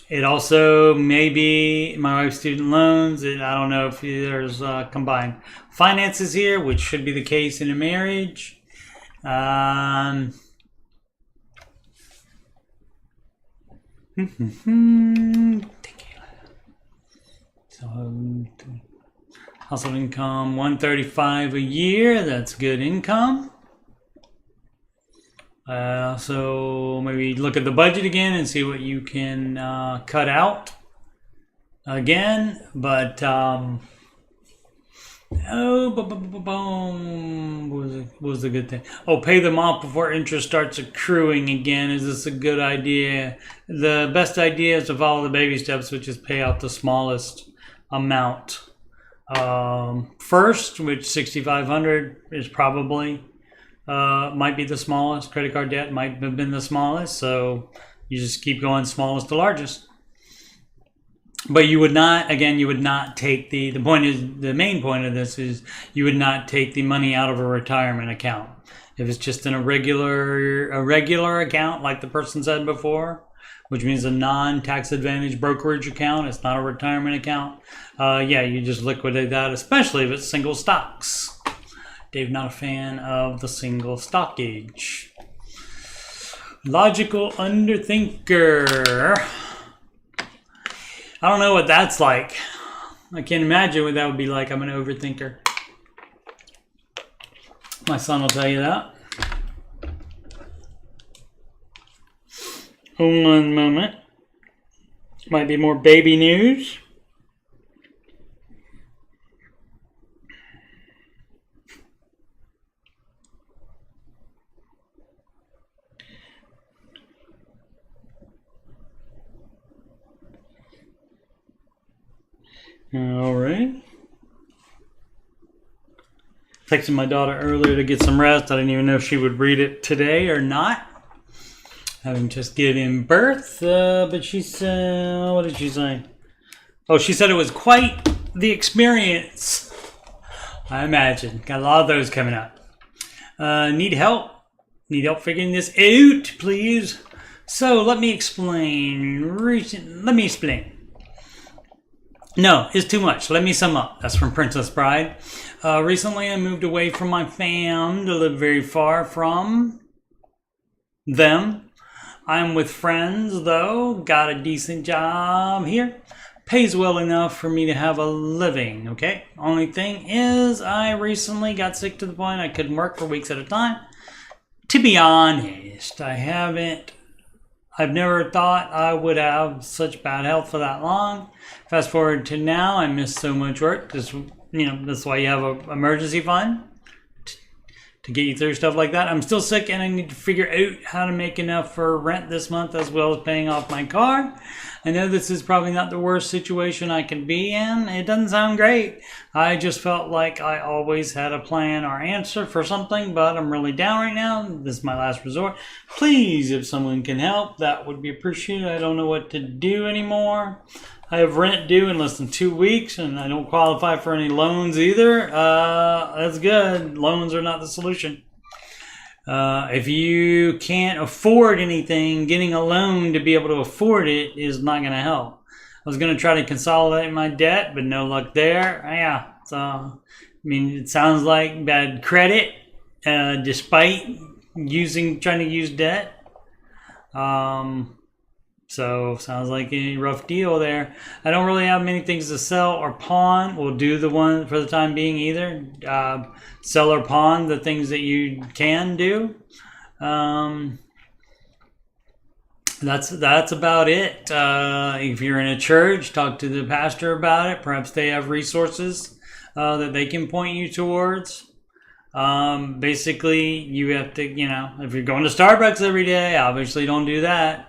It also may be my wife's student loans. I don't know if there's combined finances here, which should be the case in a marriage. So household income 135 a year. That's good income. So maybe look at the budget again and see what you can cut out again. But what was the good thing? Oh, pay them off before interest starts accruing again. Is this a good idea? The best idea is to follow the baby steps, which is pay out the smallest amount first, which $6,500 is probably might be the smallest. Credit card debt might have been the smallest, so you just keep going smallest to largest. But you would not take the main point of this is you would not take the money out of a retirement account. If it's just in a regular account, like the person said before, which means a non-tax advantage brokerage account, it's not a retirement account. Yeah, you just liquidate that, especially if it's single stocks. Dave, not a fan of the single stockage. Logical underthinker. I don't know what that's like. I can't imagine what that would be like. I'm an overthinker. My son will tell you that. One moment. Might be more baby news. All right. Texted my daughter earlier to get some rest. I didn't even know if she would read it today or not. Having just given birth, but she said, what did she say? Oh, she said it was quite the experience. I imagine. Got a lot of those coming up. Need help? Need help figuring this out, please? So let me explain. No, it's too much. Let me sum up. That's from Princess Bride. Recently, I moved away from my fam to live very far from them. I'm with friends, though. Got a decent job here. Pays well enough for me to have a living, okay? Only thing is, I recently got sick to the point I couldn't work for weeks at a time. To be honest, I've never thought I would have such bad health for that long. Fast forward to now, I miss so much work. That's why you have an emergency fund to get you through stuff like that. I'm still sick and I need to figure out how to make enough for rent this month as well as paying off my car. I know this is probably not the worst situation I can be in. It doesn't sound great. I just felt like I always had a plan or answer for something, but I'm really down right now. This is my last resort. Please, if someone can help, that would be appreciated. I don't know what to do anymore. I have rent due in less than 2 weeks, and I don't qualify for any loans either. That's good. Loans are not the solution. If you can't afford anything, getting a loan to be able to afford it is not going to help. I was going to try to consolidate my debt, but no luck there. Yeah, so, I mean, it sounds like bad credit, despite trying to use debt. So sounds like a rough deal there. I don't really have many things to sell or pawn. We'll do the one for the time being either. Sell or pawn the things that you can do. That's about it. If you're in a church, talk to the pastor about it. Perhaps they have resources that they can point you towards. Basically, you have to, if you're going to Starbucks every day, obviously don't do that.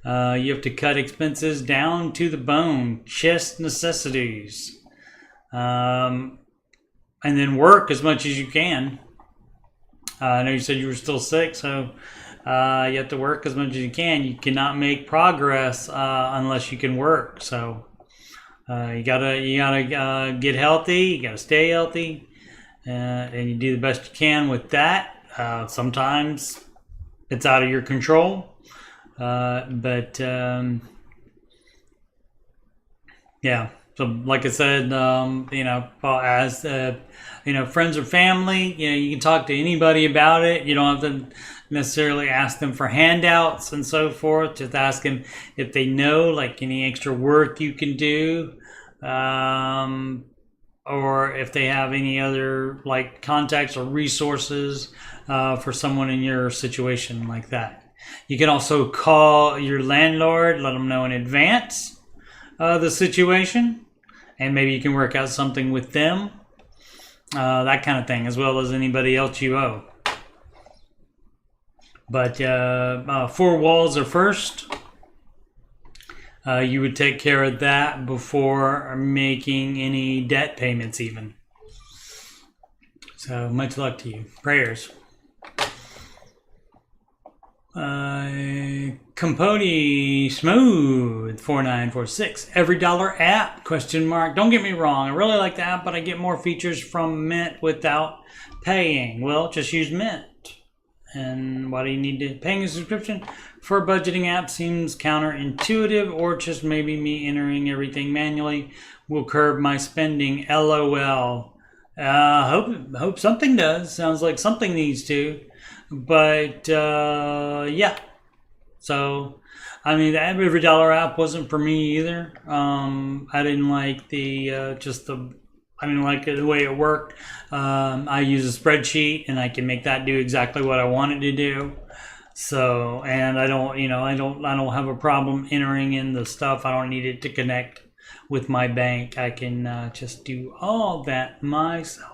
You have to cut expenses down to the bone, just necessities. And then work as much as you can. I know you said you were still sick, so you have to work as much as you can. You cannot make progress unless you can work. So you gotta get healthy. You gotta stay healthy, and you do the best you can with that. Sometimes it's out of your control. Yeah. So, like I said, as friends or family, you can talk to anybody about it. You don't have to necessarily ask them for handouts and so forth. Just ask them if they know, like, any extra work you can do, or if they have any other, like, contacts or resources for someone in your situation like that. You can also call your landlord, let them know in advance the situation, and maybe you can work out something with them, that kind of thing, as well as anybody else you owe. But 4 walls are first. You would take care of that before making any debt payments even. So much luck to you. Prayers. Campodi Smooth 4946. Every dollar app? ? Don't get me wrong, I really like the app, but I get more features from Mint without paying. Well, just use Mint. And why do you need to paying a subscription for a budgeting app seems counterintuitive, or just maybe me entering everything manually will curb my spending. LOL. Hope something does. Sounds like something needs to. But yeah, so I mean, the every dollar app wasn't for me either. I didn't like I didn't like the way it worked. I use a spreadsheet and I can make that do exactly what I want it to do. So, and I don't have a problem entering in the stuff. I don't need it to connect with my bank. I can just do all that myself.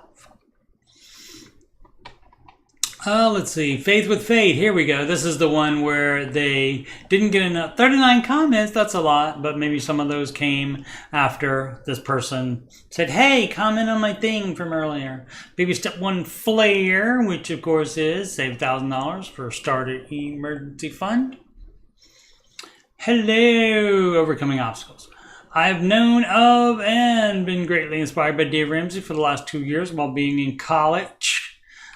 Let's see. Faith with Fate. Here we go. This is the one where they didn't get enough. 39 comments. That's a lot. But maybe some of those came after this person said, hey, comment on my thing from earlier. Baby step 1 flare, which of course is save $1,000 for starter emergency fund. Hello. Overcoming obstacles. I've known of and been greatly inspired by Dave Ramsey for the last 2 years while being in college.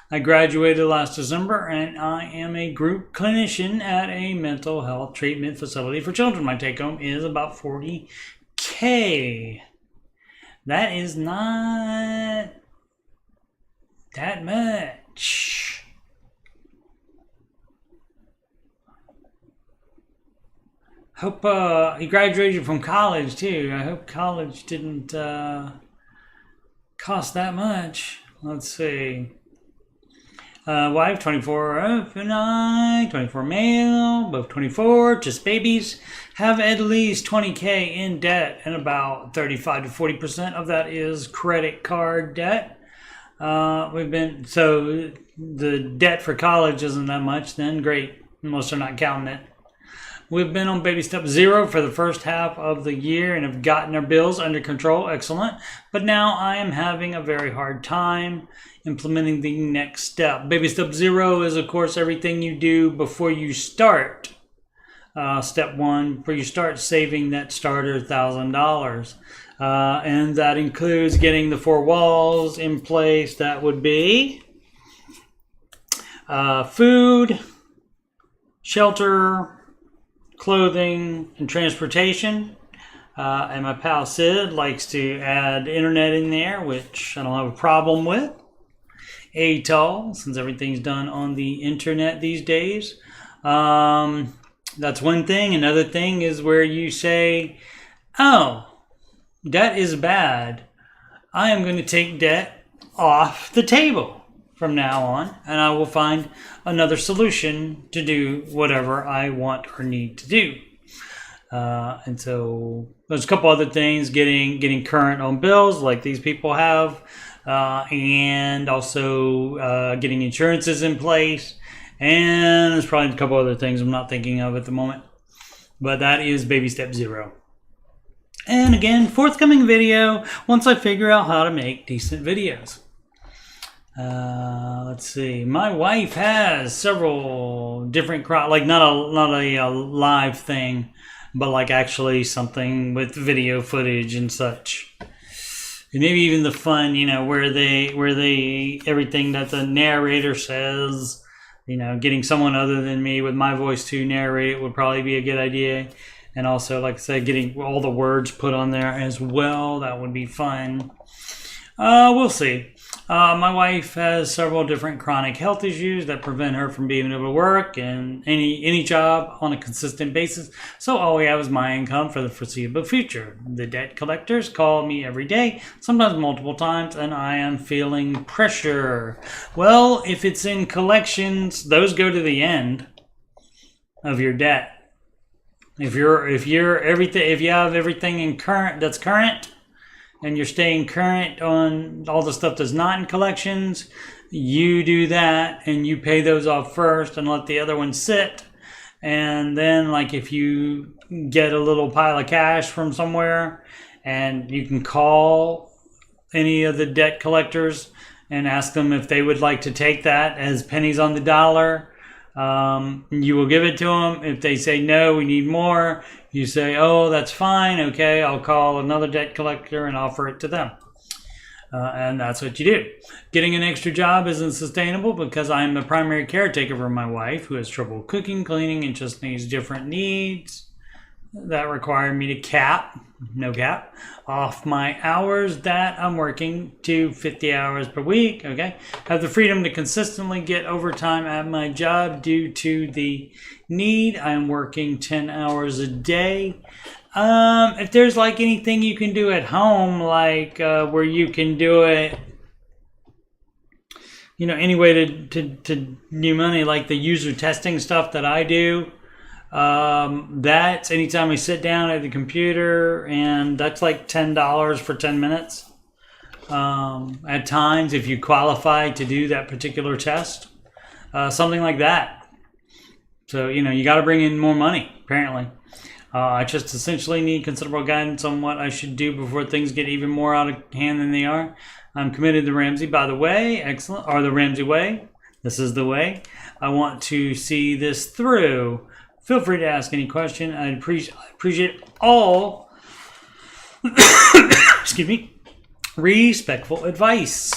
I graduated last December, and I am a group clinician at a mental health treatment facility for children. My take-home is about $40K. That is not that much. Hope he graduated from college, too. I hope college didn't cost that much. Let's see. Wife, 24, 24 male, both 24, just babies, have at least 20K in debt, and about 35 to 40% of that is credit card debt. So the debt for college isn't that much then. Great. Most are not counting it. We've been on baby step 0 for the first half of the year and have gotten our bills under control. Excellent. But now I am having a very hard time implementing the next step. Baby step 0 is, of course, everything you do before you start. Step 1, before you start saving that starter $1,000. And that includes getting the 4 walls in place. That would be food, shelter, clothing, and transportation. And my pal Sid likes to add internet in there, which I don't have a problem with. ATOL, since everything's done on the internet these days. That's one thing. Another thing is where you say, oh, debt is bad. I am going to take debt off the table from now on, and I will find another solution to do whatever I want or need to do. And so there's a couple other things, getting current on bills like these people have, and also getting insurances in place. And there's probably a couple other things I'm not thinking of at the moment. But that is baby step 0. And again, forthcoming video once I figure out how to make decent videos. Let's see. My wife has several different like not a live thing, but like actually something with video footage and such. And maybe even the fun, where they everything that the narrator says, getting someone other than me with my voice to narrate it would probably be a good idea. And also, like I said, getting all the words put on there as well. That would be fun. We'll see. My wife has several different chronic health issues that prevent her from being able to work and any job on a consistent basis. So all we have is my income for the foreseeable future. The debt collectors call me every day, sometimes multiple times, and I am feeling pressure. Well, if it's in collections, those go to the end of your debt. If you have everything in current that's current, and you're staying current on all the stuff that's not in collections, you do that and you pay those off first and let the other ones sit. And then, like, if you get a little pile of cash from somewhere, and you can call any of the debt collectors and ask them if they would like to take that as pennies on the dollar. You will give it to them. If they say no, we need more, you say, oh, that's fine, okay, I'll call another debt collector and offer it to them. And that's what you do. Getting an extra job isn't sustainable because I'm the primary caretaker for my wife, who has trouble cooking, cleaning, and just needs different needs that require me to cap off my hours that I'm working to 50 hours per week. Okay, have the freedom to consistently get overtime at my job due to the need. I'm working 10 hours a day. If there's like anything you can do at home, like where you can do it, any way to do money, like the user testing stuff that I do. That's anytime I sit down at the computer, and that's like $10 for 10 minutes. At times, if you qualify to do that particular test, something like that. So, you got to bring in more money, apparently. I just essentially need considerable guidance on what I should do before things get even more out of hand than they are. I'm committed to Ramsey, by the way. Excellent. Or the Ramsey way. This is the way. I want to see this through. Feel free to ask any question. I'd appreciate all excuse me, respectful advice.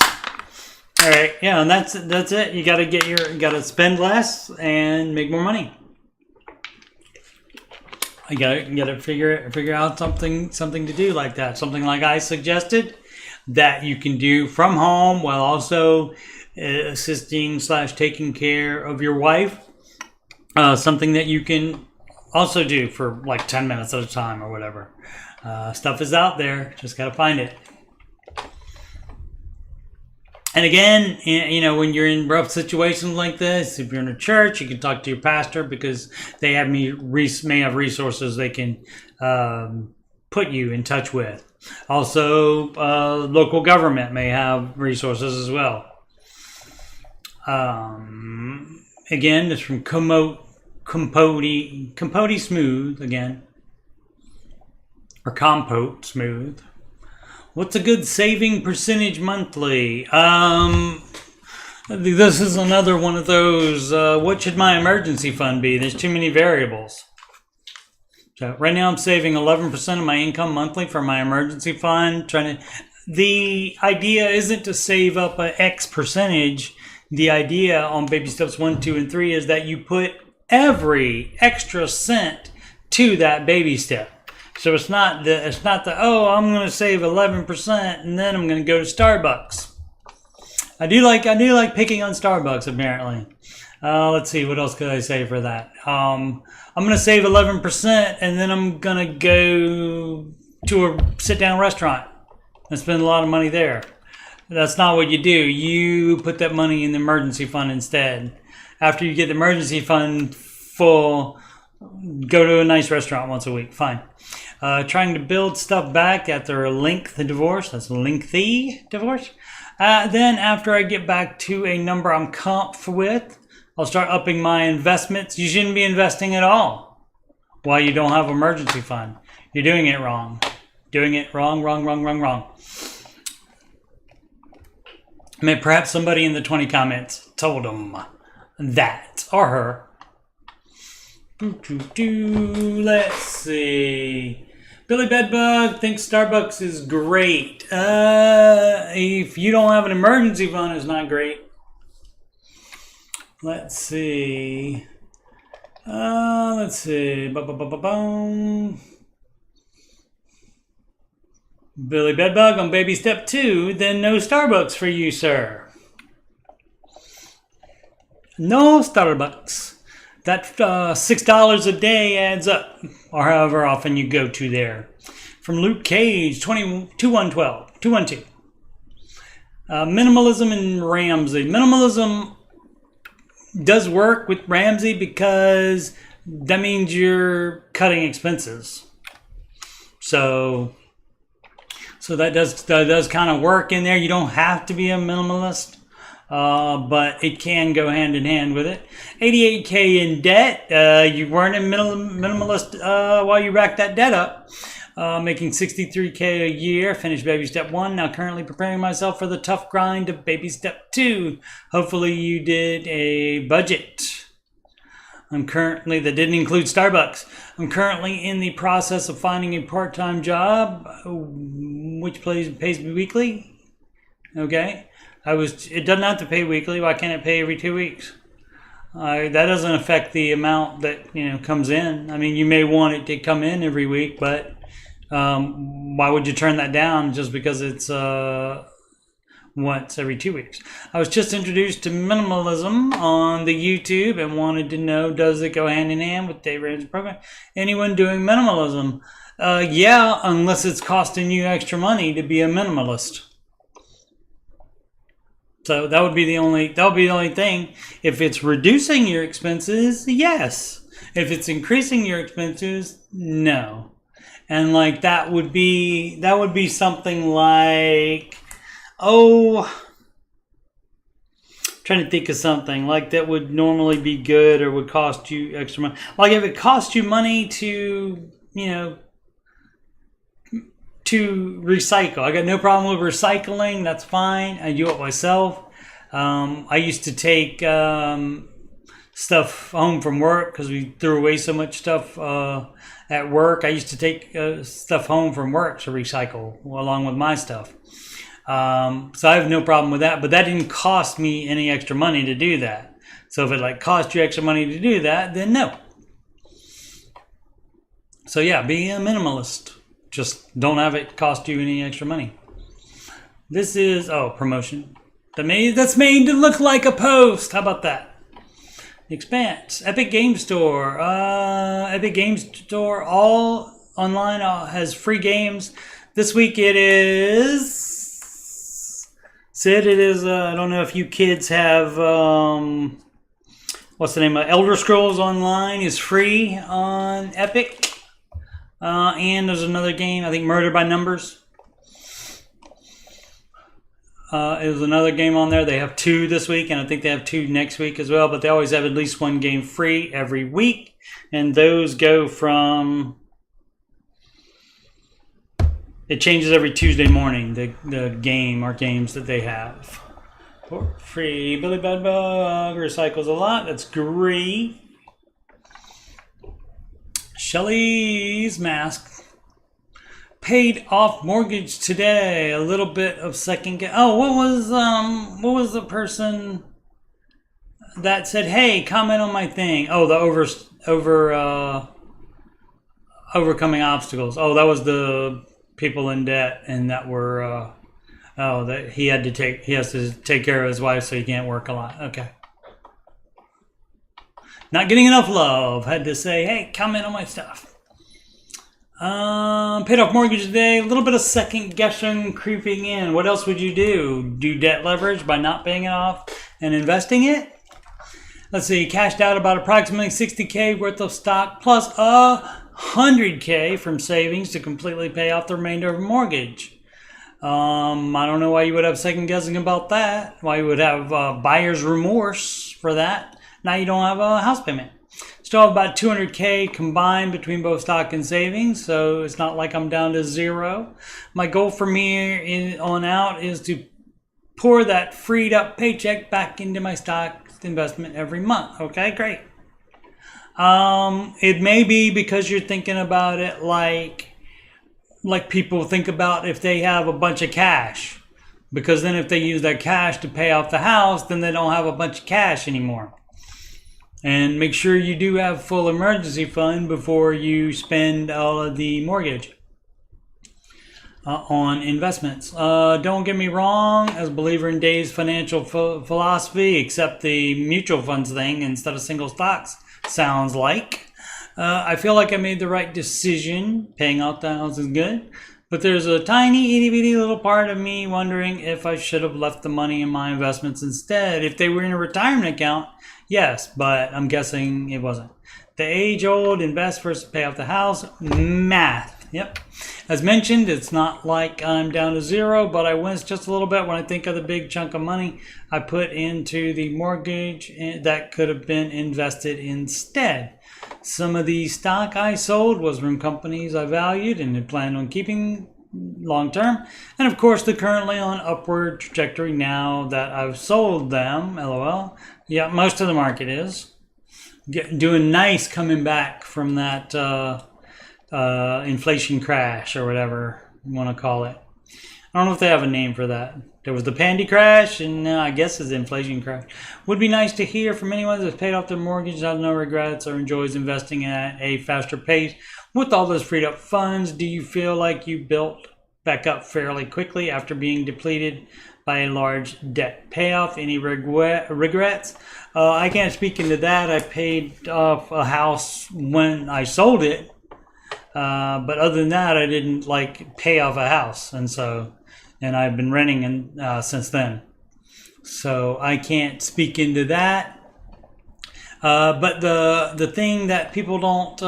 All right, yeah, and that's it. You gotta spend less and make more money. You gotta figure out something to do like that. Something like I suggested that you can do from home while also assisting / taking care of your wife. Something that you can also do for like 10 minutes at a time or whatever. Stuff is out there. Just got to find it. And again, when you're in rough situations like this, if you're in a church, you can talk to your pastor because they may have resources they can put you in touch with. Also, local government may have resources as well. Again, this is from Compote Smooth again, or Compote Smooth. What's a good saving percentage monthly? This is another one of those, what should my emergency fund be? There's too many variables. So right now I'm saving 11% of my income monthly for my emergency fund. The idea isn't to save up an X percentage. The idea on baby steps 1, 2, and 3 is that you put every extra cent to that baby step. So it's not the oh, I'm going to save 11% and then I'm going to go to Starbucks. I do like picking on Starbucks apparently. Let's see, what else could I say for that? I'm going to save 11% and then I'm going to go to a sit-down restaurant and spend a lot of money there. That's not what you do. You put that money in the emergency fund instead. After you get the emergency fund full, go to a nice restaurant once a week. Fine. Trying to build stuff back after a lengthy divorce. That's a lengthy divorce. Then after I get back to a number I'm comfortable with, I'll start upping my investments. You shouldn't be investing at all while you don't have an emergency fund. You're doing it wrong. Doing it wrong. I mean, perhaps somebody in the 20 comments told them that, or her. Let's see. Billy Bedbug thinks Starbucks is great. If you don't have an emergency fund, it's not great. Let's see. Billy Bedbug on baby step 2, then no Starbucks for you, sir. No Starbucks. That $6 a day adds up, or however often you go to there. From Luke Cage, 212. Minimalism and Ramsey. Minimalism does work with Ramsey because that means you're cutting expenses. So that does kind of work in there. You don't have to be a minimalist. But it can go hand in hand with it. 88K in debt. You weren't a minimalist while you racked that debt up. Making 63K a year. Finished baby step 1. Now currently preparing myself for the tough grind of baby step 2. Hopefully you did a budget. That didn't include Starbucks. I'm currently in the process of finding a part-time job, which pays me weekly. Okay. It doesn't have to pay weekly. Why can't it pay every 2 weeks? That doesn't affect the amount that comes in. I mean, you may want it to come in every week, but why would you turn that down just because it's once every 2 weeks? I was just introduced to minimalism on the YouTube and wanted to know, does it go hand in hand with Dave Ramsey's program? Anyone doing minimalism? Yeah, unless it's costing you extra money to be a minimalist. So that would be the only thing. If it's reducing your expenses, yes. If it's increasing your expenses, no. And like that would be something like, trying to think of something like that would normally be good or would cost you extra money. Like if it costs you money to recycle. I got no problem with recycling. That's fine. I do it myself. I used to take stuff home from work because we threw away so much stuff at work. I used to take stuff home from work to recycle along with my stuff. So I have no problem with that. But that didn't cost me any extra money to do that. So if it cost you extra money to do that, then no. So yeah, be a minimalist. Just don't have it cost you any extra money. This is, promotion. That's made to look like a post. How about that? Expanse. Epic Game Store. Epic Game Store, all online, has free games. This week it is... Sid, it is, I don't know if you kids have, what's the name of Elder Scrolls Online is free on Epic. And there's another game, I think Murder by Numbers. There's another game on there. They have 2 this week, and I think they have 2 next week as well. But they always have at least 1 game free every week. And those go from... It changes every Tuesday morning, the game or games that they have. For free. Billy Bedbug recycles a lot. That's great. Shelly's Mask. Paid off mortgage today. A little bit of second guess. Oh, what was the person that said, "Hey, comment on my thing"? Oh, the overcoming obstacles. Oh, that was the people in debt and that were that he has to take care of his wife, so he can't work a lot. Okay. Not getting enough love. Had to say, "Hey, comment on my stuff." Paid off mortgage today. A little bit of second guessing creeping in. What else would you do? Do debt leverage by not paying it off and investing it? Let's see. Cashed out about approximately $60K worth of stock plus $100K from savings to completely pay off the remainder of a mortgage. I don't know why you would have second guessing about that. Why you would have buyer's remorse for that. Now you don't have a house payment. Still have about $200K combined between both stock and savings, so it's not like I'm down to zero. My goal from here on out is to pour that freed up paycheck back into my stock investment every month. Okay, great. It may be because you're thinking about it like people think about if they have a bunch of cash. Because then if they use that cash to pay off the house, then they don't have a bunch of cash anymore. And make sure you do have full emergency fund before you spend all of the mortgage on investments. Don't get me wrong, as a believer in Dave's financial philosophy, except the mutual funds thing instead of single stocks, sounds like. I feel like I made the right decision. Paying off the house is good. But there's a tiny, itty-bitty little part of me wondering if I should have left the money in my investments instead. If they were in a retirement account, yes, but I'm guessing it wasn't. The age-old invest versus pay off the house, math. Yep. As mentioned, it's not like I'm down to zero, but I wince just a little bit when I think of the big chunk of money I put into the mortgage that could have been invested instead. Some of the stock I sold was from companies I valued and had planned on keeping long term. And of course, they're currently on upward trajectory now that I've sold them, LOL. Yeah, most of the market is. Doing nice coming back from that inflation crash or whatever you want to call it. I don't know if they have a name for that. There was the pandy crash, and I guess it's the inflation crash. Would be nice to hear from anyone that's paid off their mortgage, has no regrets, or enjoys investing at a faster pace. With all those freed up funds, do you feel like you built back up fairly quickly after being depleted by a large debt payoff? Any regrets? I can't speak into that. I paid off a house when I sold it. But other than that, I didn't pay off a house, and I've been renting since then. So I can't speak into that. But the thing that people don't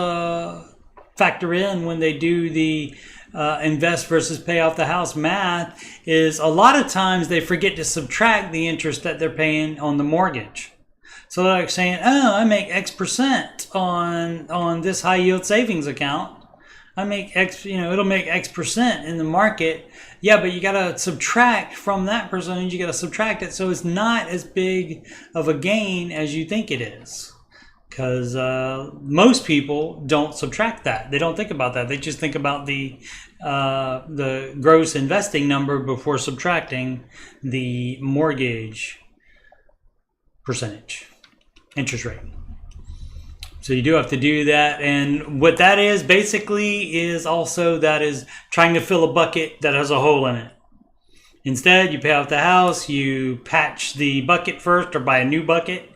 factor in when they do the invest versus pay off the house math is a lot of times they forget to subtract the interest that they're paying on the mortgage. So they're like saying, "Oh, I make X percent on this high yield savings account. I make X, it'll make X percent in the market." Yeah, but you got to subtract from that percentage. You got to subtract it. So it's not as big of a gain as you think it is. Because most people don't subtract that. They don't think about that. They just think about the gross investing number before subtracting the mortgage percentage, interest rate. So you do have to do that. And what that is basically is also that is trying to fill a bucket that has a hole in it. Instead, you pay off the house, you patch the bucket first or buy a new bucket,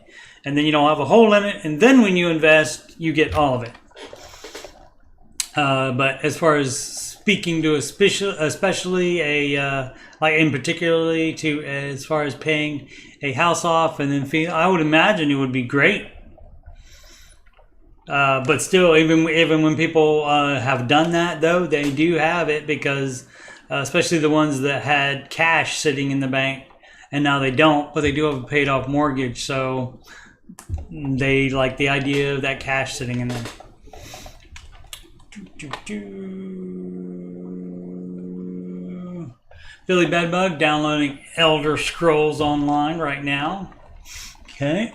and then you don't have a hole in it. And then when you invest, you get all of it. But as far as speaking to especially in particularly to as far as paying a house off and then I would imagine it would be great. But still, even when people have done that, though, they do have it because, especially the ones that had cash sitting in the bank, and now they don't, but they do have a paid off mortgage, so they like the idea of that cash sitting in there. Billy Bedbug downloading Elder Scrolls Online right now. Okay.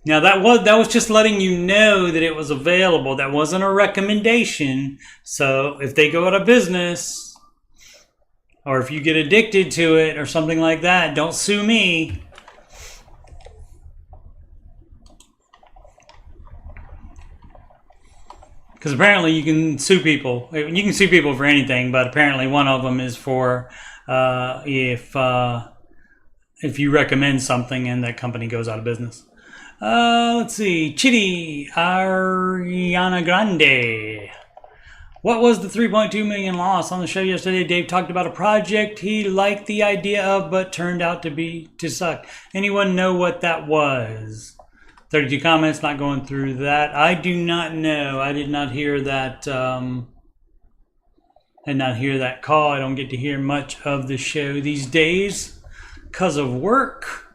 Now that was just letting you know that it was available. That wasn't a recommendation. So if they go out of business, or if you get addicted to it or something like that, don't sue me. Because apparently you can sue people. You can sue people for anything, but apparently one of them is for if you recommend something and that company goes out of business. Let's see. Chitty Ariana Grande. What was the 3.2 million loss? On the show yesterday, Dave talked about a project he liked the idea of, but turned out to suck. Anyone know what that was? 32 comments, not going through that. I do not know. I did not hear that. Did not hear that call. I don't get to hear much of the show these days because of work.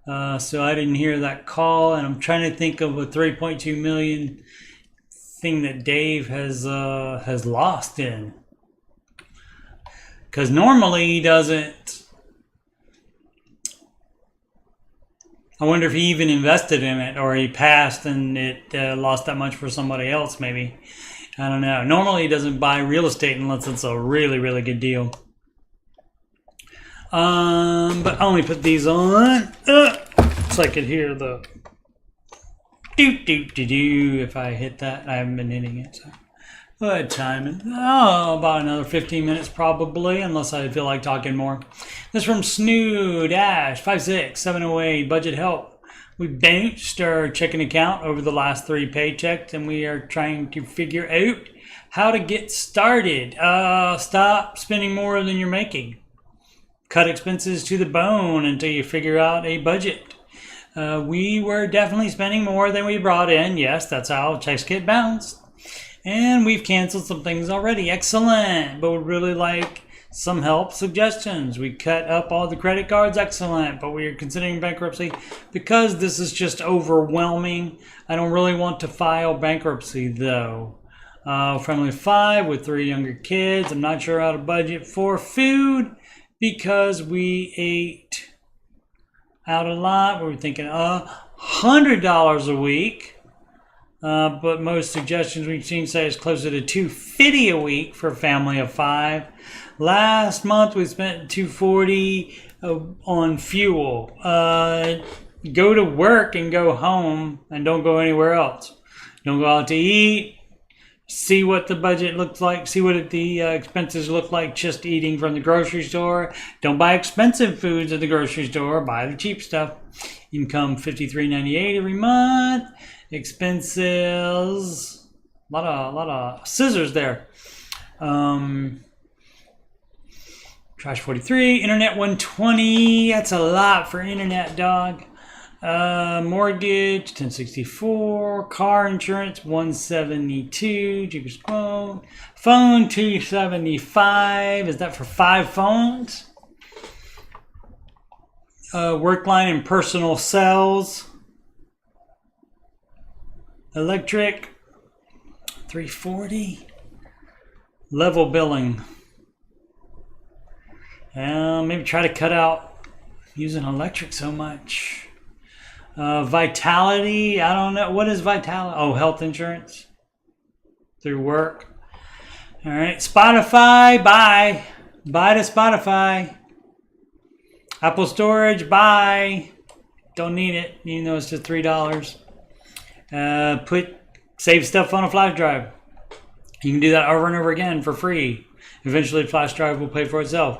So I didn't hear that call, and I'm trying to think of a 3.2 million thing that Dave has lost in. Because normally he doesn't. I wonder if he even invested in it, or he passed and it lost that much for somebody else, maybe. I don't know. Normally he doesn't buy real estate unless it's a really, really good deal. But I'll only put these on so I could hear the do. If I hit that, I haven't been hitting it. So what time is about another 15 minutes probably, unless I feel like talking more. This is from Snoo-56708 Budget Help. We bounced our checking account over the last 3 paychecks, and we are trying to figure out how to get started. Stop spending more than you're making. Cut expenses to the bone until you figure out a budget. We were definitely spending more than we brought in. Yes, that's how checks get bounced. And we've canceled some things already. Excellent. But we'd really like some help suggestions. We cut up all the credit cards. Excellent. But we are considering bankruptcy because this is just overwhelming. I don't really want to file bankruptcy though. Family of 5 with 3 younger kids. I'm not sure how to budget for food because we ate out a lot. We were thinking $100 a week. But most suggestions we've seen say it's closer to $250 a week for a family of 5. Last month we spent $240 on fuel. Go to work and go home and don't go anywhere else. Don't go out to eat. See what the budget looks like. See what the expenses look like just eating from the grocery store. Don't buy expensive foods at the grocery store. Buy the cheap stuff. Income $53.98 every month. Expenses. A lot of scissors there. Trash 43. Internet 120. That's a lot for internet, dog. Mortgage 1064, car insurance 172, cheapest phone 275. Is that for 5 phones? Work line and personal cells, electric 340, level billing. Maybe try to cut out using electric so much. Vitality, I don't know. What is Vitality? Oh, health insurance through work. All right. Spotify, buy. Buy to Spotify. Apple storage, buy. Don't need it, even though it's just $3. Save stuff on a flash drive. You can do that over and over again for free. Eventually, the flash drive will pay for itself.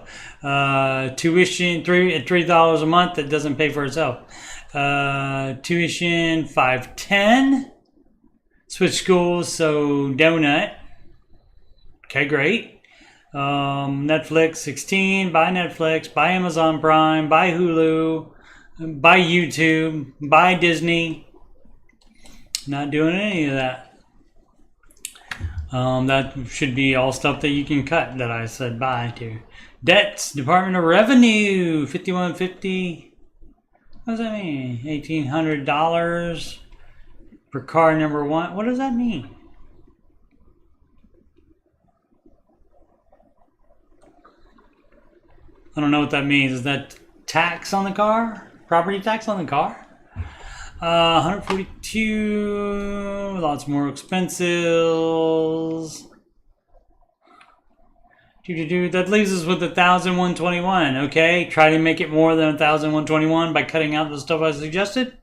Tuition, $3 a month. That doesn't pay for itself. Tuition $5.10. Switch schools, so donut. Okay, great. Netflix $16. Buy Netflix. Buy Amazon Prime. Buy Hulu. Buy YouTube. Buy Disney. Not doing any of that. That should be all stuff that you can cut that I said bye to. Debts, Department of Revenue, 5150. What does that mean? $1,800 for car number 1. What does that mean? I don't know what that means. Is that tax on the car? Property tax on the car? 142. Lots more expenses. That leaves us with 1,121. Okay, try to make it more than 1,121 by cutting out the stuff I suggested.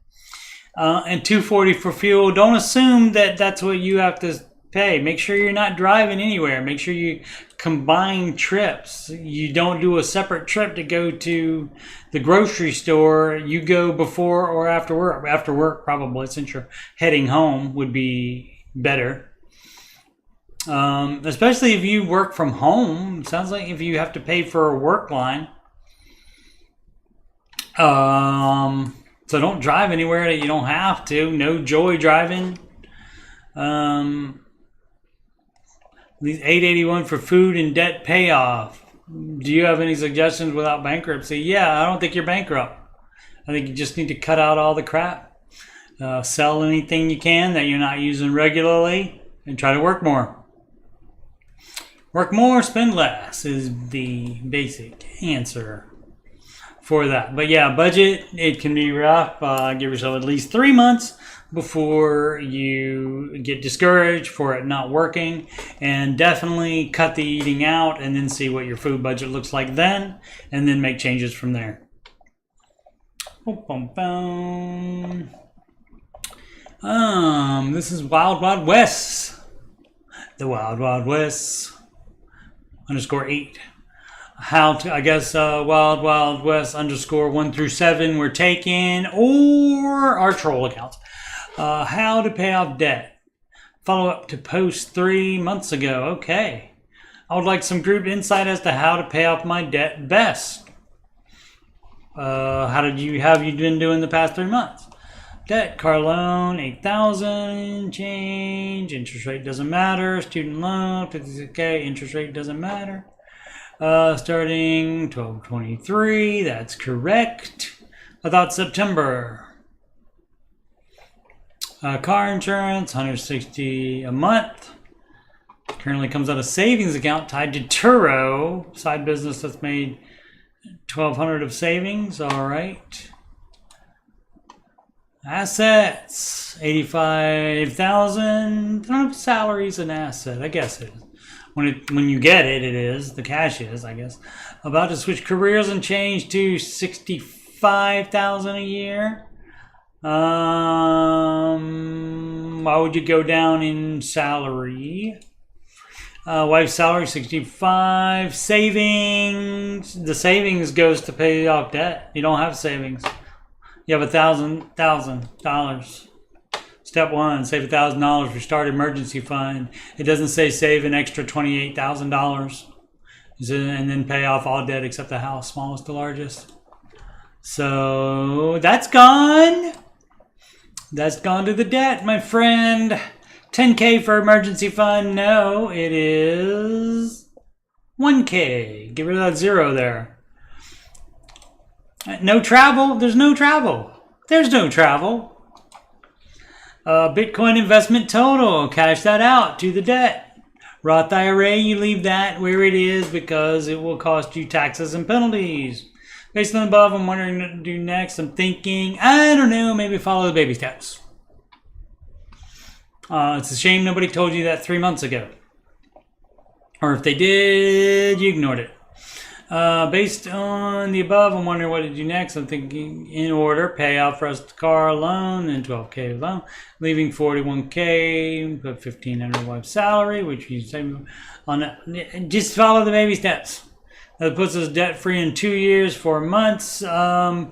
And 240 for fuel. Don't assume that that's what you have to pay. Make sure you're not driving anywhere. Make sure you combine trips. You don't do a separate trip to go to the grocery store. You go before or after work. After work, probably, since you're heading home, would be better. Especially if you work from home. Sounds like if you have to pay for a work line. So don't drive anywhere that you don't have to. No joy driving. These $881 for food and debt payoff. Do you have any suggestions without bankruptcy? Yeah, I don't think you're bankrupt. I think you just need to cut out all the crap. Sell anything you can that you're not using regularly and try to work more. Work more, spend less is the basic answer for that. But yeah, budget, it can be rough. Give yourself at least 3 months before you get discouraged for it not working, and definitely cut the eating out and then see what your food budget looks like then, and then make changes from there. This is Wild Wild West. The Wild Wild West _8. How to, I guess, Wild Wild West _1 through 7 were taken, or our troll accounts. How to pay off debt. Follow up to post 3 months ago. Okay. I would like some group insight as to how to pay off my debt best. How have you been doing the past 3 months? Debt, car loan, 8,000 change. Interest rate doesn't matter. Student loan, 56K. Interest rate doesn't matter. Starting 12/23. That's correct. I thought September. Car insurance, $160 a month. Currently comes out of savings account tied to Turo. Side business that's made $1,200 of savings. All right. Assets, $85,000. I don't know if salary's an asset. I guess it is. When you get it, it is. The cash is, I guess. About to switch careers and change to $65,000 a year. Why would you go down in salary? Wife's salary, 65. Savings. The savings goes to pay off debt. You don't have savings. You have $1,000. Step 1, save $1,000 for start emergency fund. It doesn't say save an extra $28,000 and then pay off all debt except the house, smallest to largest. So that's gone. That's gone to the debt, my friend. 10K for emergency fund. No, it is 1K. Get rid of that 0 there. No travel. There's no travel. There's no travel. Bitcoin investment total. Cash that out to the debt. Roth IRA, you leave that where it is because it will cost you taxes and penalties. Based on the above, I'm wondering what to do next. I'm thinking, I don't know, maybe follow the baby steps. It's a shame nobody told you that 3 months ago. Or if they did, you ignored it. Based on the above, I'm wondering what to do next. I'm thinking in order, pay off first car loan, then 12K loan, leaving 41K, put 1,500 wife salary, which you save on that. Just follow the baby steps. That puts us debt free in 2 years, 4 months. Doing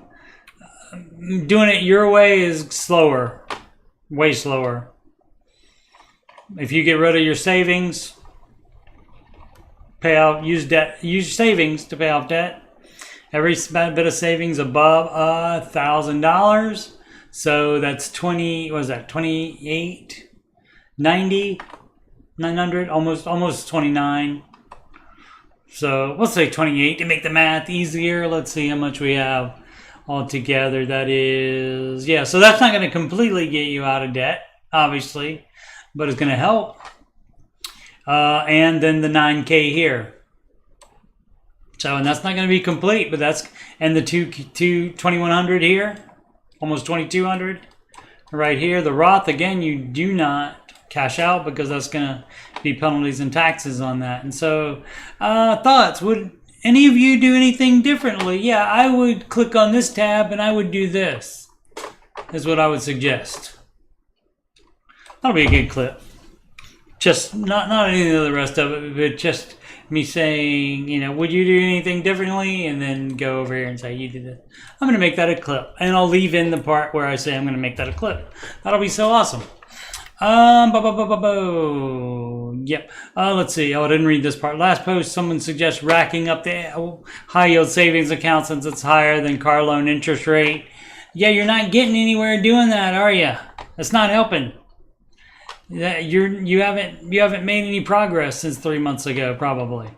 it your way is slower, way slower. If you get rid of your savings, pay out, use savings to pay off debt. Every bit of savings above $1,000 So that's 20, what was that, 28, 90, 900, almost 29. So let's say 28 to make the math easier. Let's see how much we have altogether. That is, yeah, so that's not going to completely get you out of debt, obviously, but it's going to help. And then the 9K here. So, and that's not going to be complete, but that's, and the 2100 here, almost 2200 right here. The Roth, again, you do not cash out because that's going to be penalties and taxes on that. And so, thoughts, would any of you do anything differently? Yeah, I would click on this tab and I would do this, is what I would suggest. That'll be a good clip. Just not any of the rest of it, but just me saying, you know, would you do anything differently? And then go over here and say, you did it. I'm going to make that a clip. And I'll leave in the part where I say I'm going to make that a clip. That'll be so awesome. Yep. Let's see. Oh, I didn't read this part. Last post, someone suggests racking up the high yield savings account since it's higher than car loan interest rate. Yeah, you're not getting anywhere doing that, are you? That's not helping. You haven't made any progress since 3 months ago, probably.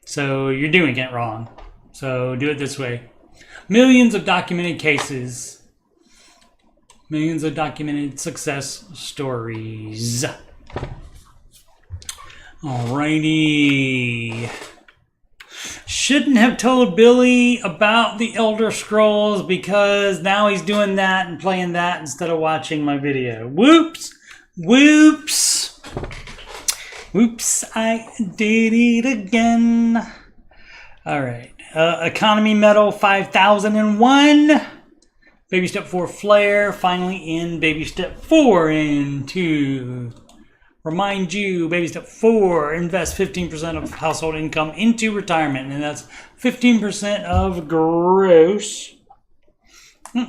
So you're doing it wrong. So do it this way. Millions of documented cases. Millions of documented success stories. Alrighty. Shouldn't have told Billy about the Elder Scrolls because now he's doing that and playing that instead of watching my video. Whoops. Whoops. Whoops, I did it again. Alright. Economy Medal 5001. Baby step 4, flare. Finally in baby step 4 into... Remind you, baby step 4, invest 15% of household income into retirement. And that's 15% of gross. So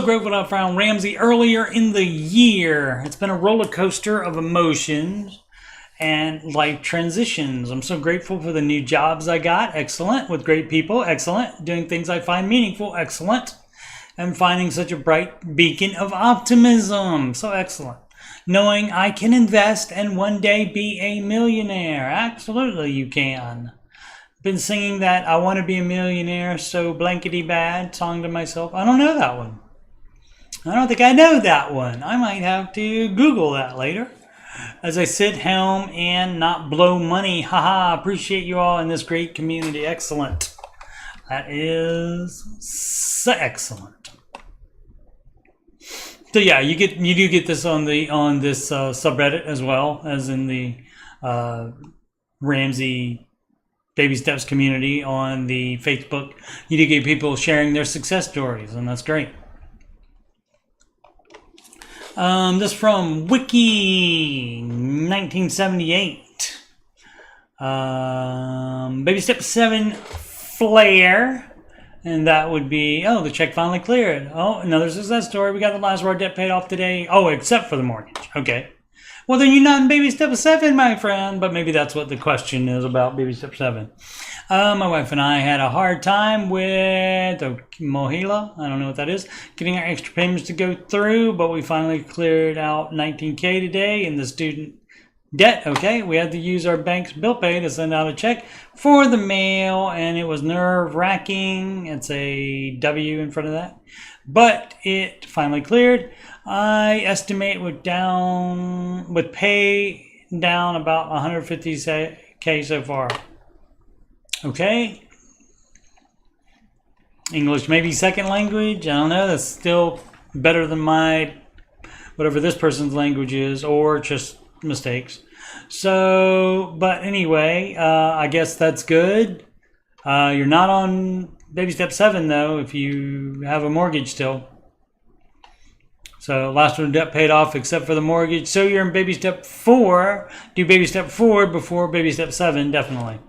grateful I found Ramsey earlier in the year. It's been a roller coaster of emotions and life transitions. I'm so grateful for the new jobs I got. Excellent. With great people. Excellent. Doing things I find meaningful. Excellent. And finding such a bright beacon of optimism. So excellent. Knowing I can invest and one day be a millionaire. Absolutely you can. Been singing that I want to be a millionaire so blankety bad song to myself. I don't know that one. I don't think I know that one. I might have to Google that later. As I sit home and not blow money. Haha, appreciate you all in this great community. Excellent. That is so excellent. So yeah, you do get this on this subreddit as well as in the Ramsey Baby Steps community on the Facebook. You do get people sharing their success stories, and that's great. This from Wiki 1978. Baby step 7, flare. And that would be, oh, the check finally cleared. Oh, another success story. We got the last of our debt paid off today. Oh, except for the mortgage. Okay. Well, then you're not in baby step 7, my friend. But maybe that's what the question is about baby step 7. My wife and I had a hard time with the Mohila. I don't know what that is. Getting our extra payments to go through. But we finally cleared out $19K today in the student debt. Okay, we had to use our bank's bill pay to send out a check for the mail, and it was nerve-wracking. It's a W in front of that, but it finally cleared. I estimate with pay down about 150K so far. Okay, English maybe second language. I don't know. That's still better than my whatever this person's language is, or just mistakes. So, but anyway, I guess that's good. You're not on baby step 7 though if you have a mortgage still. So last one debt paid off except for the mortgage. So you're in baby step 4. Do baby step 4 before baby step 7, definitely.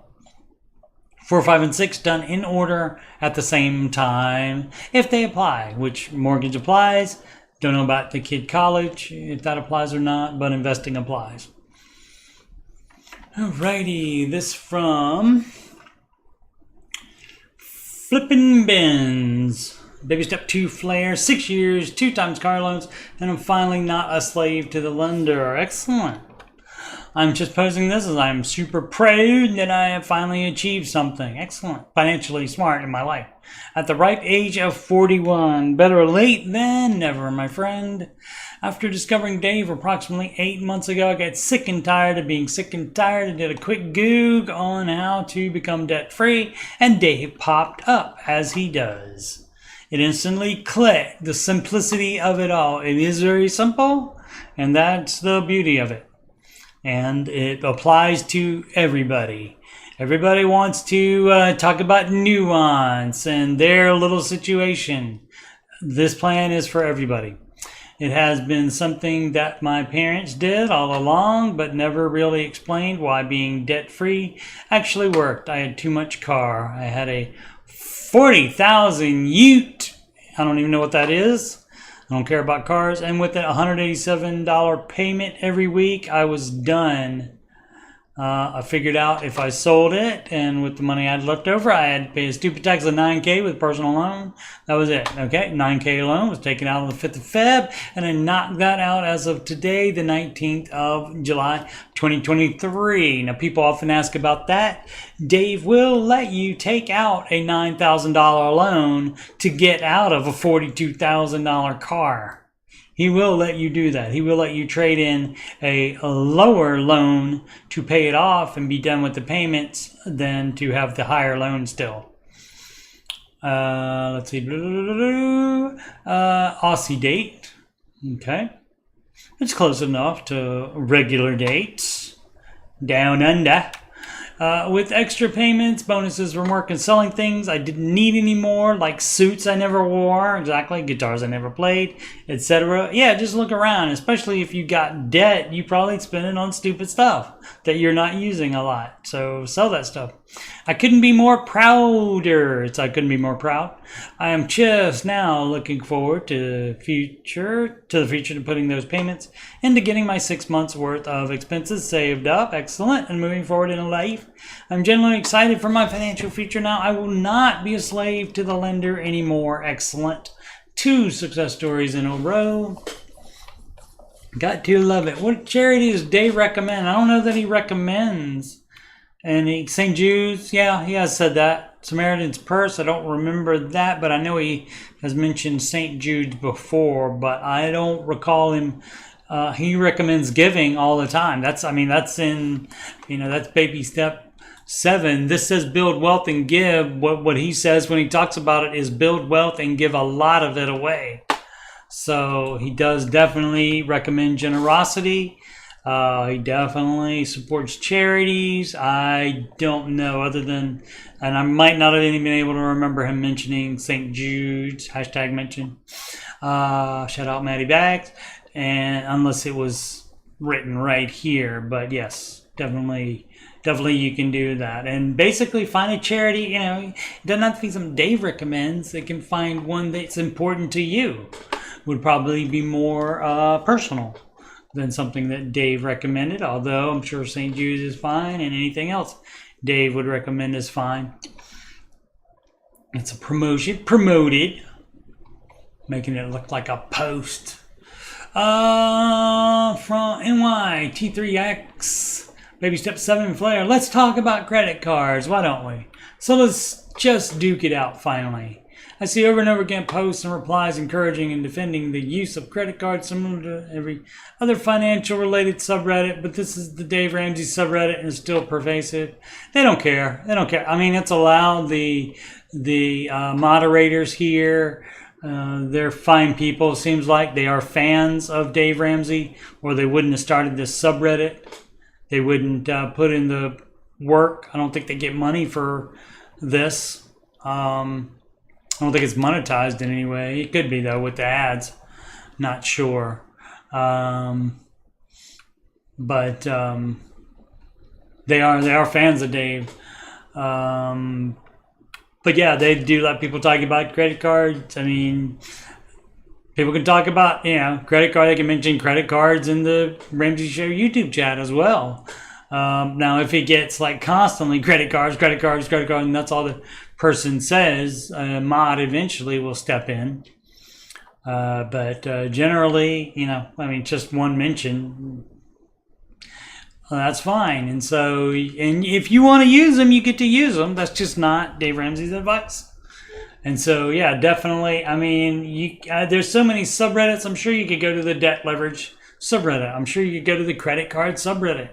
4, 5, and 6 done in order at the same time if they apply, which mortgage applies. Don't know about the kid college, if that applies or not, but investing applies. Alrighty, this from Flipping bins. Baby step 2 flare, 6 years, 2 times car loans, and I'm finally not a slave to the lender. Excellent. I'm just posting this as I'm super proud that I have finally achieved something. Excellent. Financially smart in my life. At the ripe age of 41. Better late than never, my friend. After discovering Dave approximately 8 months ago, I got sick and tired of being sick and tired and did a quick Goog on how to become debt-free, and Dave popped up, as he does. It instantly clicked, the simplicity of it all. It is very simple, and that's the beauty of it. And it applies to everybody. Everybody wants to talk about nuance and their little situation. This plan is for everybody. It has been something that my parents did all along, but never really explained why being debt-free actually worked. I had too much car. I had a 40,000 Ute. I don't even know what that is. I don't care about cars. And with a $187 payment every week, I was done. I figured out if I sold it, and with the money I had left over, I had to pay a stupid tax of $9K with personal loan. That was it. Okay, $9K loan was taken out on the 5th of Feb, and I knocked that out as of today, the 19th of July, 2023. Now, people often ask about that. Dave will let you take out a $9,000 loan to get out of a $42,000 car. He will let you do that. He will let you trade in a lower loan to pay it off and be done with the payments than to have the higher loan still. Let's see. Aussie date. Okay. It's close enough to regular dates. Down under. With extra payments, bonuses from work and selling things I didn't need anymore, like suits I never wore, exactly, guitars I never played, etc. Yeah, just look around, especially if you got debt, you probably spend it on stupid stuff that you're not using a lot. So sell that stuff. I couldn't be more prouder. I couldn't be more proud. I am just now looking forward to the future, to putting those payments into getting my 6 months worth of expenses saved up. Excellent. And moving forward in life. I'm genuinely excited for my financial future now. I will not be a slave to the lender anymore. Excellent. 2 success stories in a row. Got to love it. What charity does Dave recommend? I don't know that he recommends. And St. Jude's, yeah, he has said that. Samaritan's Purse, I don't remember that, but I know he has mentioned St. Jude's before, but I don't recall him. He recommends giving all the time. That's in, that's baby step 7. This says build wealth and give. What he says when he talks about it is build wealth and give a lot of it away. So he does definitely recommend generosity. He definitely supports charities. I don't know other than, and I might not have even been able to remember him mentioning St. Jude's, hashtag mention. Shout out Maddie Bags, and unless it was written right here, but yes, definitely you can do that. And basically find a charity, it doesn't have to be something Dave recommends. They can find one that's important to you. Would probably be more personal than something that Dave recommended, although I'm sure St. Jude's is fine, and anything else Dave would recommend is fine. It's a promoted, making it look like a post. From NY, T3X, baby step 7 flare. Let's talk about credit cards, why don't we? So let's just duke it out finally. I see over and over again posts and replies encouraging and defending the use of credit cards similar to every other financial related subreddit, but this is the Dave Ramsey subreddit and it's still pervasive. They don't care. I mean, it's allowed. The moderators here, they're fine people. Seems like they are fans of Dave Ramsey, or they wouldn't have started this subreddit. They wouldn't put in the work. I don't think they get money for this. I don't think it's monetized in any way. It could be, though, with the ads. Not sure. But they are fans of Dave. But yeah, they do let people talk about credit cards. I mean, people can talk about, credit card. They can mention credit cards in the Ramsey Show YouTube chat as well. Now, if it gets like constantly credit cards, and that's all the person says, mod eventually will step in. But generally, I mean, just one mention, well, that's fine. And so, and if you want to use them, you get to use them. That's just not Dave Ramsey's advice. And so, yeah, definitely. I mean, there's so many subreddits. I'm sure you could go to the debt leverage subreddit. I'm sure you could go to the credit card subreddit,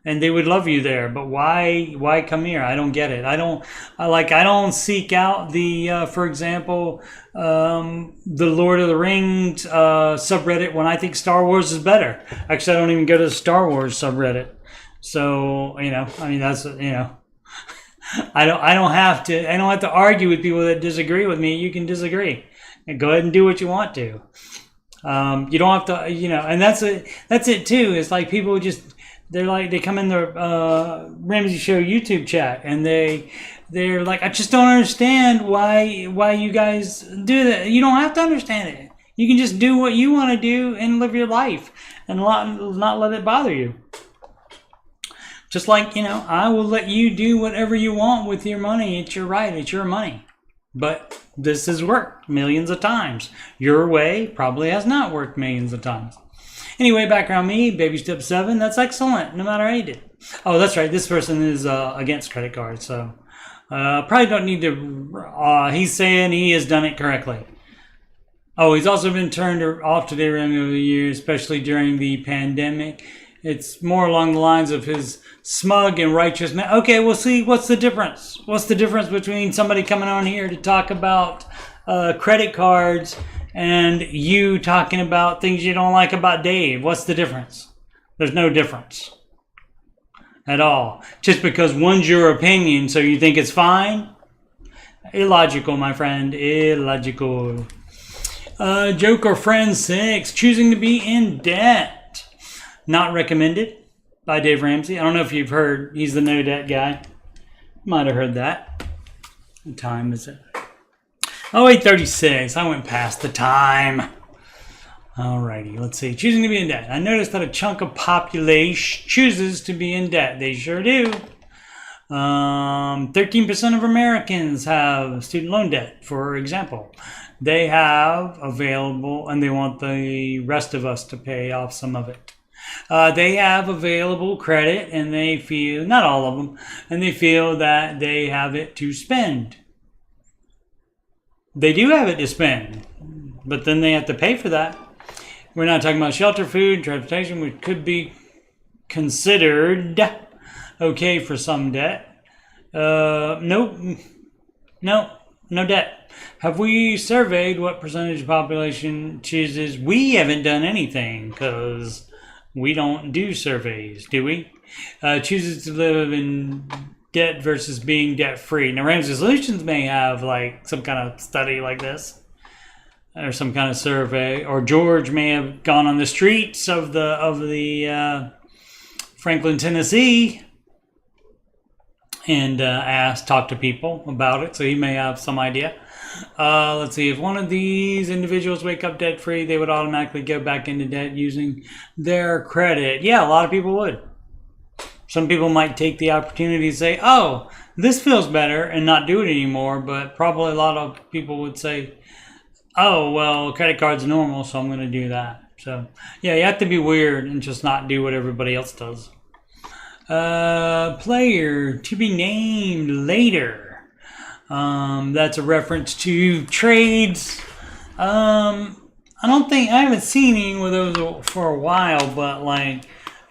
and they would love you there. But why come here? I don't get it. I don't seek out the, for example, the Lord of the Rings subreddit when I think Star Wars is better. Actually, I don't even go to the Star Wars subreddit. So, I mean, that's, I don't have to argue with people that disagree with me. You can disagree and go ahead and do what you want to. You don't have to, and that's it too. It's like people they come in the Ramsey Show YouTube chat and they're like, I just don't understand why you guys do that. You don't have to understand it. You can just do what you want to do and live your life and not let it bother you. Just like, I will let you do whatever you want with your money. It's your right. It's your money. But this has worked millions of times. Your way probably has not worked millions of times. Anyway, background me, baby step 7. That's excellent, no matter how you did. Oh, that's right. This person is against credit cards. So probably don't need to. He's saying he has done it correctly. Oh, he's also been turned off today around the year, especially during the pandemic. It's more along the lines of his smug and righteous man. Okay, we'll see. What's the difference? What's the difference between somebody coming on here to talk about credit cards and you talking about things you don't like about Dave? What's the difference? There's no difference at all. Just because one's your opinion, so you think it's fine? Illogical, my friend. Illogical. Joke or friend 6. Choosing to be in debt. Not recommended by Dave Ramsey. I don't know if you've heard. He's the no debt guy. Might have heard that. What time is it? Oh, 8:36. I went past the time. Alrighty, let's see. Choosing to be in debt. I noticed that a chunk of population chooses to be in debt. They sure do. 13% of Americans have student loan debt, for example. They have available, and they want the rest of us to pay off some of it. They have available credit, and they feel, not all of them, and they feel that they have it to spend. They do have it to spend, but then they have to pay for that. We're not talking about shelter, food, transportation, which could be considered okay for some debt. Nope. No debt. Have we surveyed what percentage of population chooses? We haven't done anything because we don't do surveys, do we? Chooses to live in debt versus being debt-free. Now, Ramsey Solutions may have like some kind of study like this, or some kind of survey, or George may have gone on the streets of the Franklin, Tennessee, and talked to people about it. So he may have some idea. Let's see. If one of these individuals wake up debt-free, they would automatically go back into debt using their credit. Yeah, a lot of people would. Some people might take the opportunity to say, oh, this feels better, and not do it anymore. But probably a lot of people would say, oh, well, credit card's normal, so I'm going to do that. So, yeah, you have to be weird and just not do what everybody else does. Player to be named later. That's a reference to trades. I haven't seen any of those for a while, but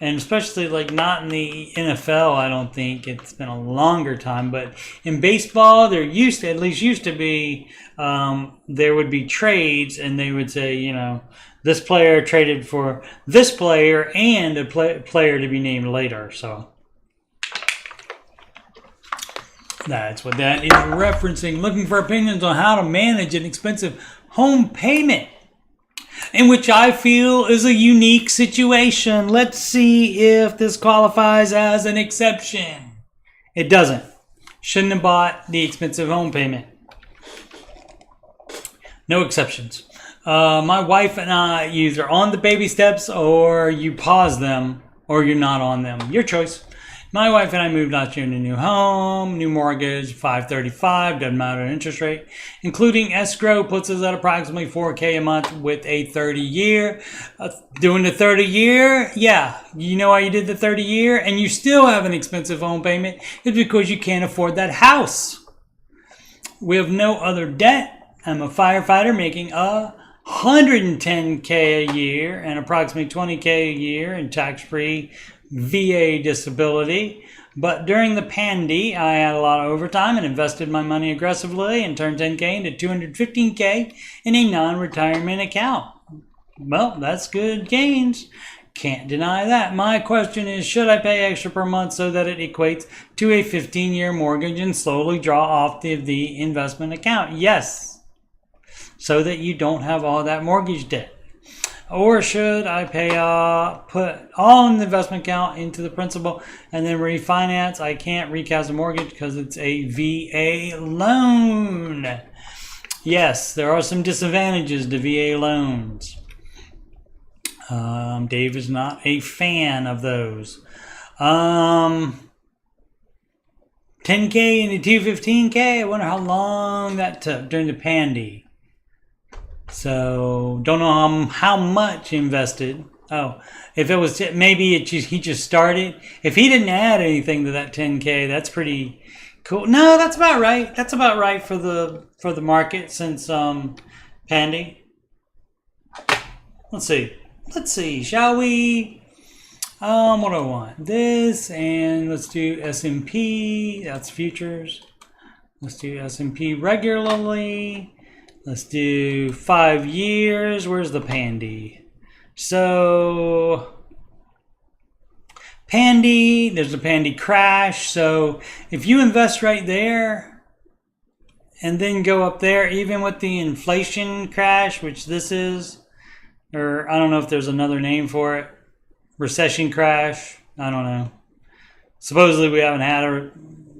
and especially not in the NFL, I don't think. It's been a longer time, but in baseball, there used to be, there would be trades, and they would say, this player traded for this player and a player to be named later. So that's what that is referencing. Looking for opinions on how to manage an expensive home payment, in which I feel is a unique situation. Let's see if this qualifies as an exception. It doesn't. Shouldn't have bought the expensive home payment. No exceptions. My wife and I either on the baby steps, or you pause them, or you're not on them. Your choice. My wife and I moved last year in a new home, new mortgage, 535, doesn't matter interest rate, including escrow puts us at approximately 4K a month with a 30-year. Doing the 30-year, yeah, you know why you did the 30-year and you still have an expensive home payment? It's because you can't afford that house. We have no other debt. I'm a firefighter making $110K a year and approximately $20K a year in tax-free VA disability. But during the pandy, I had a lot of overtime and invested my money aggressively and turned 10K into 215K in a non-retirement account. Well, that's good gains. Can't deny that. My question is, should I pay extra per month so that it equates to a 15-year mortgage and slowly draw off the investment account? Yes. So that you don't have all that mortgage debt. Or should I put all in the investment account into the principal and then refinance? I can't recast a mortgage because it's a VA loan. Yes, there are some disadvantages to VA loans. Dave is not a fan of those. 10K into 215K. I wonder how long that took during the pandy. So don't know how much invested. Oh, if it was maybe he just started. If he didn't add anything to that 10K, that's pretty cool. No, that's about right. That's about right for the market since pandy. Let's see. Shall we? What do I want? This and let's do S&P. That's futures. Let's do S&P regularly. Let's do 5 years. Where's the pandy? So, pandy, there's a pandy crash. So, if you invest right there and then go up there, even with the inflation crash, which this is, or I don't know if there's another name for it, recession crash, I don't know. Supposedly we haven't had a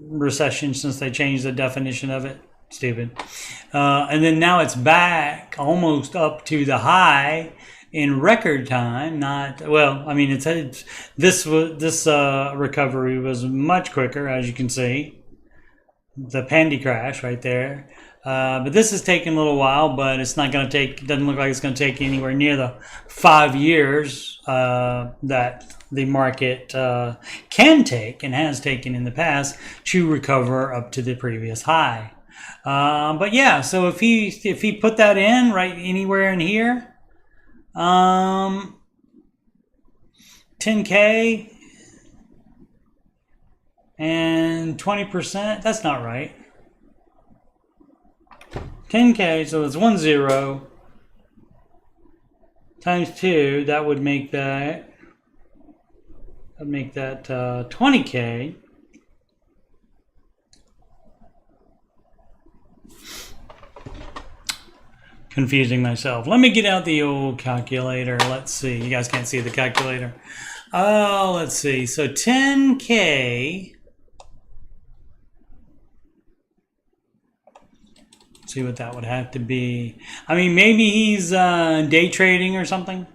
recession since they changed the definition of it. Stupid. And then now it's back almost up to the high in record time. Not well. I mean, this recovery was much quicker, as you can see. The pandy crash right there. But this is taking a little while. But it's not going to take. Doesn't look like it's going to take anywhere near the 5 years that the market can take and has taken in the past to recover up to the previous high. But yeah, so if he put that in right anywhere in here, 10K and 20%, that's not right. 10K, so it's 10 times 2, that would make that 20K. Confusing myself. Let me get out the old calculator. Let's see. You guys can't see the calculator. Oh, let's see. So 10K. Let's see what that would have to be. I mean, maybe he's day trading or something.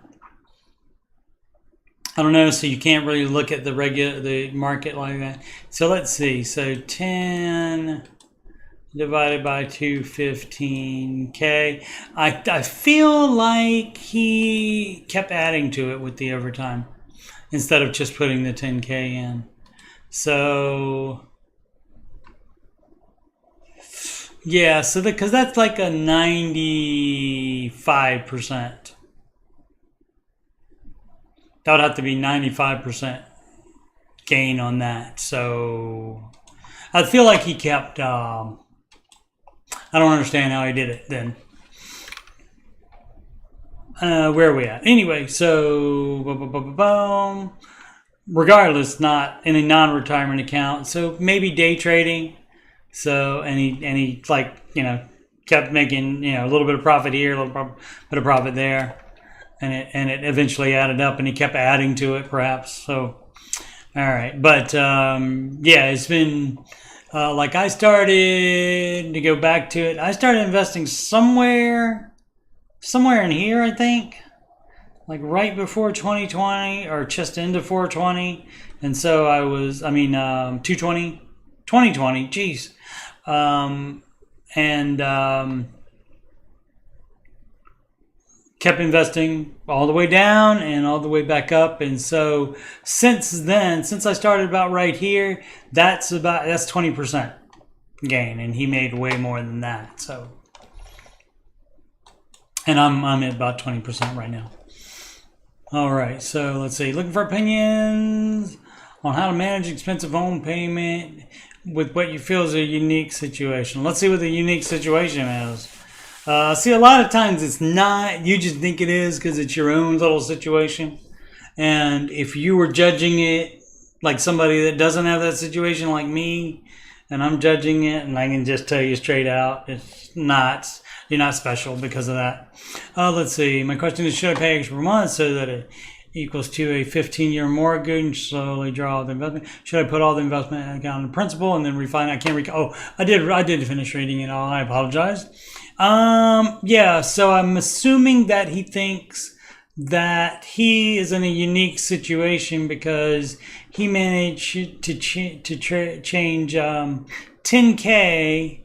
I don't know. So you can't really look at the market like that. So let's see. So 10 divided by 215K. I feel like he kept adding to it with the overtime instead of just putting the 10K in. So yeah, so because that's like a 95%. That would have to be 95% gain on that. So I feel like he kept. I don't understand how he did it then. Where are we at? Anyway, so regardless, not in a non-retirement account. So maybe day trading. So and he like kept making a little bit of profit here, a little bit of profit there, and it eventually added up, and he kept adding to it perhaps. So all right, but yeah, it's been. Like I started to go back to it. I started investing somewhere in here, I think. like right before 2020 or just into 420. And so I was, 220, 2020, geez. Kept investing all the way down and all the way back up. And so since then, since I started about right here, that's 20% gain. And he made way more than that. So, and I'm at about 20% right now. All right, so let's see. Looking for opinions on how to manage expensive home payment with what you feel is a unique situation. Let's see what the unique situation is. See, a lot of times it's not. You just think it is because it's your own little situation. And if you were judging it like somebody that doesn't have that situation like me, and I'm judging it, and I can just tell you straight out, it's not. You're not special because of that. Let's see. My question is, should I pay extra per month so that it equals to a 15-year mortgage and slowly draw the investment? Should I put all the investment account in principal and then refinance? I can't recall. Oh, I did finish reading it all. I apologize. Yeah, so I'm assuming that he thinks that he is in a unique situation because he managed to change 10K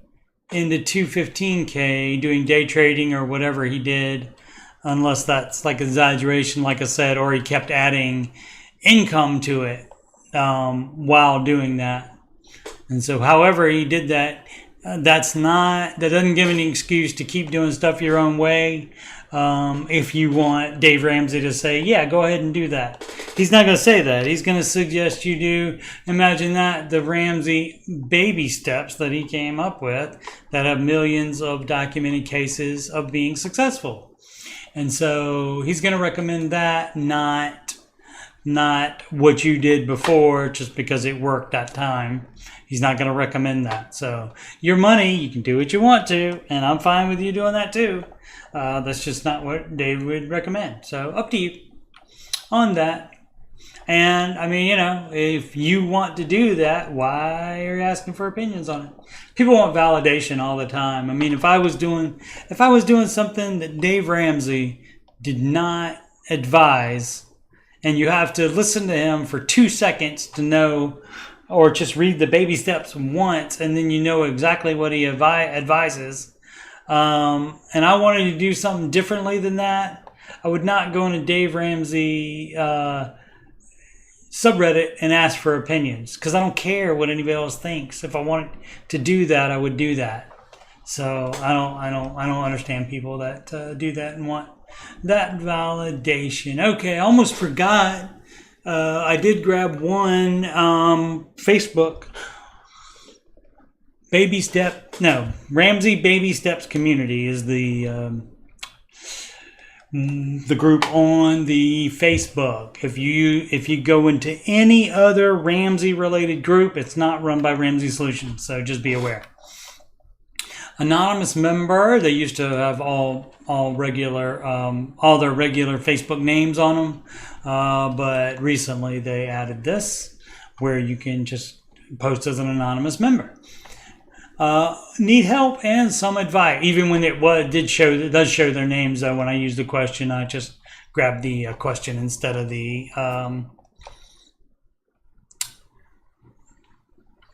into 215K doing day trading or whatever he did, unless that's like exaggeration, like I said, or he kept adding income to it while doing that. And so however he did that, that doesn't give any excuse to keep doing stuff your own way. If you want Dave Ramsey to say, yeah, go ahead and do that. He's not going to say that. He's going to suggest you do. Imagine that, the Ramsey baby steps that he came up with that have millions of documented cases of being successful. And so he's going to recommend that, not what you did before just because it worked that time. He's not going to recommend that. So your money, you can do what you want to, and I'm fine with you doing that too. That's just not what Dave would recommend. So up to you on that. And I mean, if you want to do that, why are you asking for opinions on it? People want validation all the time. I mean, if I was doing something that Dave Ramsey did not advise, and you have to listen to him for 2 seconds to know, or just read the baby steps once, and then you know exactly what he advises. And I wanted to do something differently than that, I would not go into Dave Ramsey subreddit and ask for opinions, because I don't care what anybody else thinks. If I wanted to do that, I would do that. So I don't understand people that do that and want that validation. Okay, I almost forgot. I did grab one Facebook Ramsey Baby Steps Community is the group on the Facebook. If you go into any other Ramsey related group, it's not run by Ramsey Solutions, so just be aware. Anonymous member, they used to have all their regular Facebook names on them, but recently they added this where you can just post as an anonymous member. Need help and some advice. Even when it does show their names, though, when I use the question, I just grab the question instead of the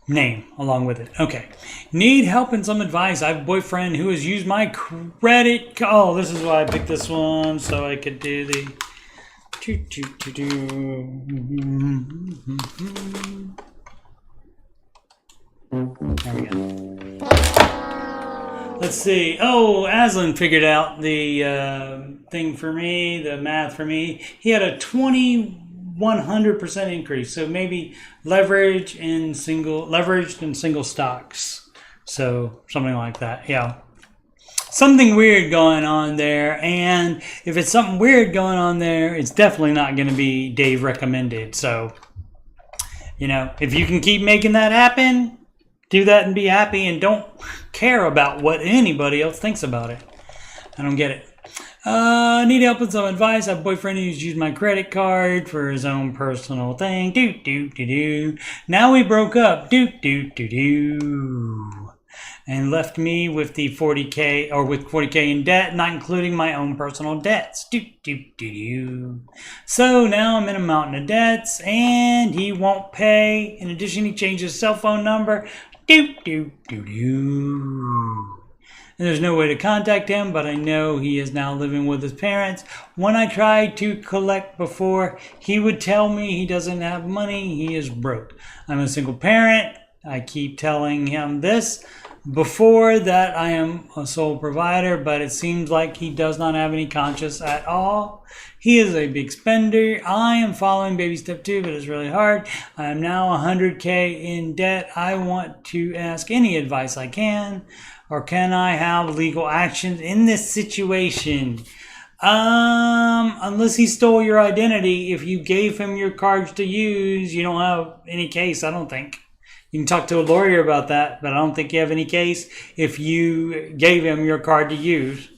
name along with it. Okay. Need help and some advice. I have a boyfriend who has used my credit. Oh, this is why I picked this one, so I could do the. There we go. Let's see. Oh, Aslan figured out the thing for me, the math for me. He had a 2,100% increase. So maybe leveraged in single stocks. So something like that. Yeah. Something weird going on there. And if it's something weird going on there, it's definitely not going to be Dave recommended. So, if you can keep making that happen, do that and be happy, and don't care about what anybody else thinks about it. I don't get it. Need help with some advice. I have a boyfriend who's used my credit card for his own personal thing. Now we broke up. and left me with the 40K or with 40K in debt, not including my own personal debts. So now I'm in a mountain of debts, and he won't pay. In addition, he changed his cell phone number. And there's no way to contact him, but I know he is now living with his parents. When I tried to collect before, he would tell me he doesn't have money, he is broke. I'm a single parent. I keep telling him this before that I am a sole provider, but it seems like he does not have any conscience at all. He is a big spender. I am following baby step 2, but it's really hard. I am now 100K in debt. I want to ask any advice I can, or can I have legal actions in this situation? Unless he stole your identity, if you gave him your cards to use, you don't have any case, I don't think. You can talk to a lawyer about that, but I don't think you have any case if you gave him your card to use.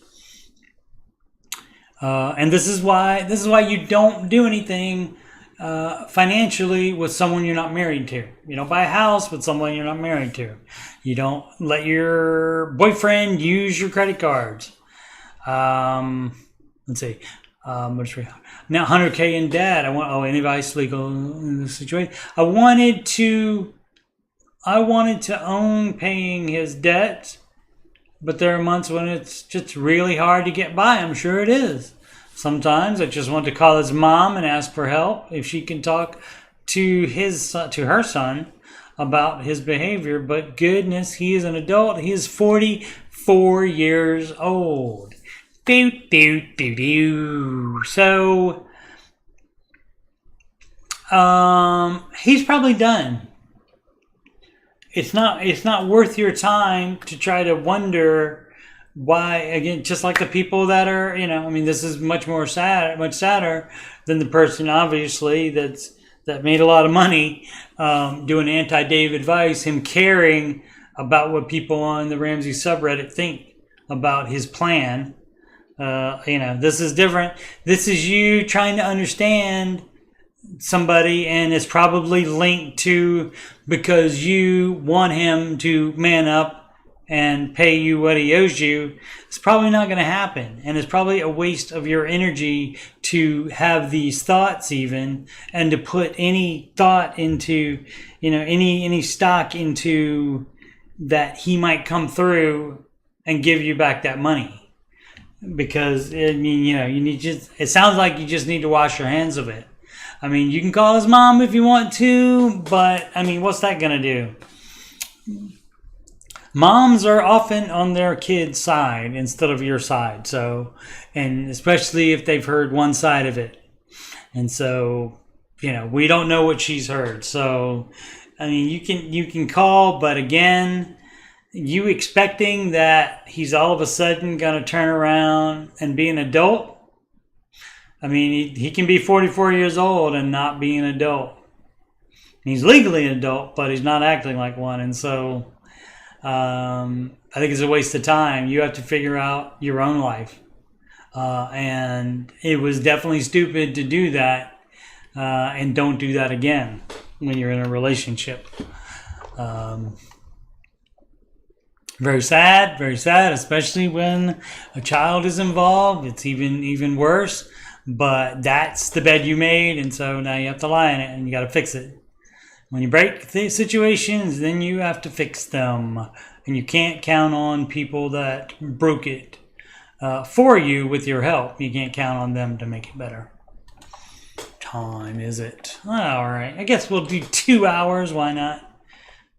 And this is why you don't do anything financially with someone you're not married to. You don't buy a house with someone you're not married to. You don't let your boyfriend use your credit cards. Let's see. Now 100K in debt. Any advice legal in this situation? I wanted to own paying his debt, but there are months when it's just really hard to get by. I'm sure it is. Sometimes I just want to call his mom and ask for help if she can talk to her son about his behavior. But goodness, he is an adult. He is 44 years old. So, he's probably done. It's not worth your time to try to wonder why, again, just like the people that are, this is much sadder than the person, obviously, that made a lot of money doing anti-Dave advice, him caring about what people on the Ramsey subreddit think about his plan. This is different. This is you trying to understand somebody, and it's probably linked to because you want him to man up and pay you what he owes you. It's probably not going to happen, and it's probably a waste of your energy to have these thoughts even, and to put any thought into any stock into that he might come through and give you back that money, because it sounds like you just need to wash your hands of it. You can call his mom if you want to, but, what's that going to do? Moms are often on their kid's side instead of your side. So, and especially if they've heard one side of it. And so, we don't know what she's heard. So, you can call, but again, you expecting that he's all of a sudden going to turn around and be an adult? He can be 44 years old and not be an adult. He's legally an adult, but he's not acting like one. And so I think it's a waste of time. You have to figure out your own life. And it was definitely stupid to do that. And don't do that again when you're in a relationship. Very sad, especially when a child is involved. It's even worse. But that's the bed you made, and so now you have to lie in it, and you got to fix it. When you break the situations, then you have to fix them. And you can't count on people that broke it for you with your help. You can't count on them to make it better. Time is it? All right. I guess we'll do 2 hours. Why not?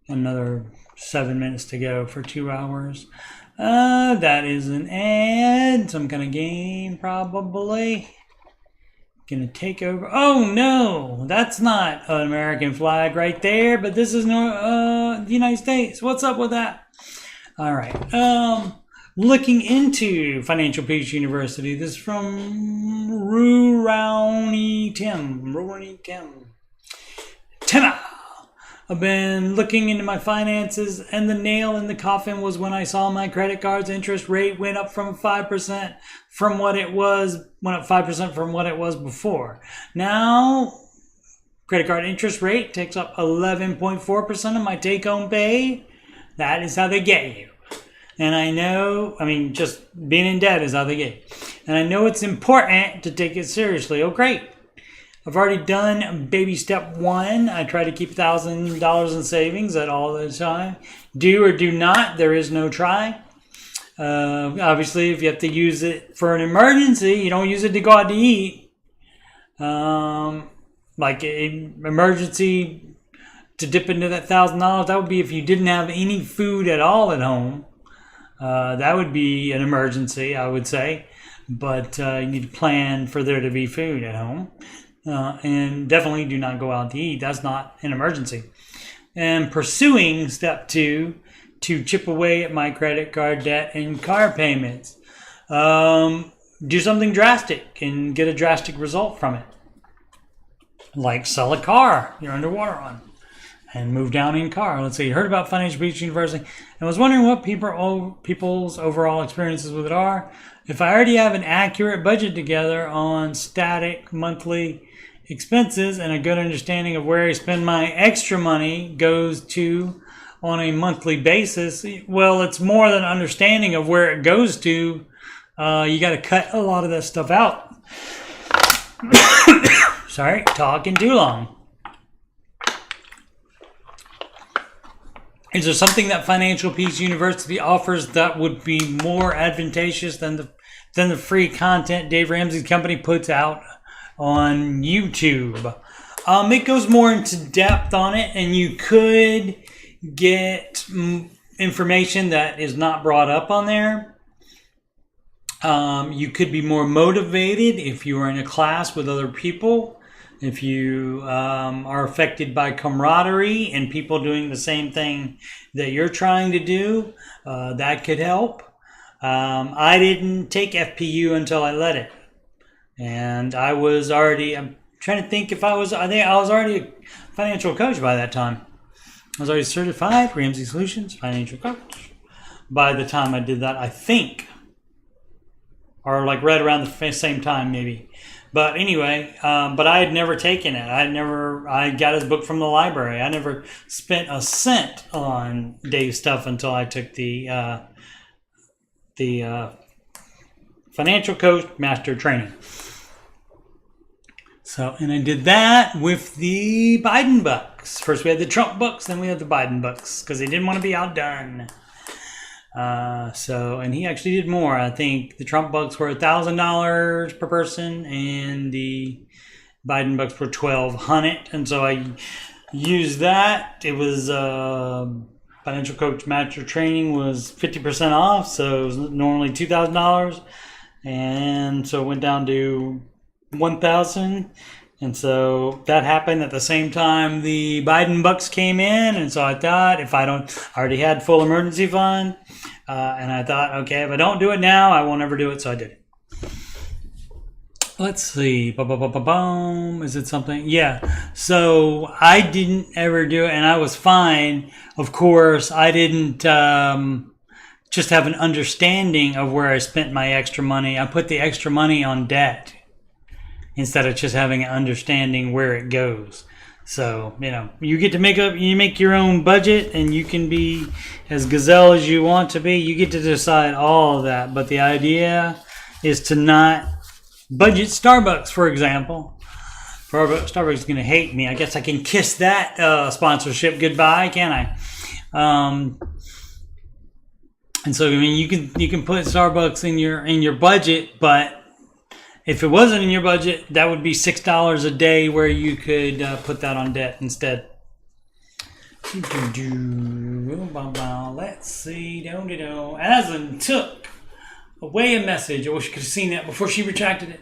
Another 7 minutes to go for 2 hours. That is an ad. Some kind of game, probably. Gonna take over. Oh no, that's not an American flag right there, but this is the United States. What's up with that? All right. Looking into Financial Peace University. This is from Rooney Tim. Timma. I've been looking into my finances, and the nail in the coffin was when I saw my credit card's interest rate went up from 5% from what it was before. Now, credit card interest rate takes up 11.4% of my take-home pay. That is how they get you. And I know, just being in debt is how they get you. And I know it's important to take it seriously. Oh, great. I've already done baby step 1. I try to keep $1,000 in savings at all the time. Do or do not, there is no try. Obviously, if you have to use it for an emergency, you don't use it to go out to eat. Like an emergency to dip into that $1,000, that would be if you didn't have any food at all at home. That would be an emergency, I would say. But you need to plan for there to be food at home. And definitely do not go out to eat. That's not an emergency. And pursuing step 2 to chip away at my credit card debt and car payments. Do something drastic and get a drastic result from it. Like sell a car you're underwater on and move down in car. Let's say you heard about Financial Peace University and was wondering what people's overall experiences with it are. If I already have an accurate budget together on static monthly expenses and a good understanding of where I spend my extra money goes to on a monthly basis, well, it's more than understanding of where it goes to. You got to cut a lot of that stuff out. Sorry, talking too long. Is there something that Financial Peace University offers that would be more advantageous than the free content Dave Ramsey's company puts out on YouTube? It goes more into depth on it, and you could get information that is not brought up on there. You could be more motivated if you are in a class with other people. If you are affected by camaraderie and people doing the same thing that you're trying to do, that could help. I didn't take FPU until I let it. And I was already, I'm trying to think if I think I was already a financial coach by that time. I was already certified, Ramsey Solutions, financial coach, by the time I did that, I think. Or like right around the same time, maybe. But anyway, but I had never taken it. I got his book from the library. I never spent a cent on Dave's stuff until I took the Financial Coach Master Training. So, and I did that with the Biden bucks. First we had the Trump bucks, then we had the Biden bucks, because they didn't want to be outdone. And he actually did more. I think the Trump bucks were $1,000 per person, and the Biden bucks were $1,200. And so I used that. It was Financial Coach Master Training was 50% off, so it was normally $2,000, and so it went down to $1,000. And so that happened at the same time the Biden bucks came in. And so I thought, I already had full emergency fund. And I thought, okay, if I don't do it now, I won't ever do it. So I did it. Let's see. Is it something? Yeah. So I didn't ever do it, and I was fine. Of course, I didn't just have an understanding of where I spent my extra money. I put the extra money on debt, instead of just having an understanding where it goes. So, you get to make your own budget, and you can be as gazelle as you want to be. You get to decide all of that. But the idea is to not budget Starbucks, for example. Starbucks is going to hate me. I guess I can kiss that sponsorship goodbye, can't I? And so, you can put Starbucks in your budget, but if it wasn't in your budget, that would be $6 a day where you could put that on debt instead. Let's see. Aslan took away a message. I wish you could have seen that before she retracted it.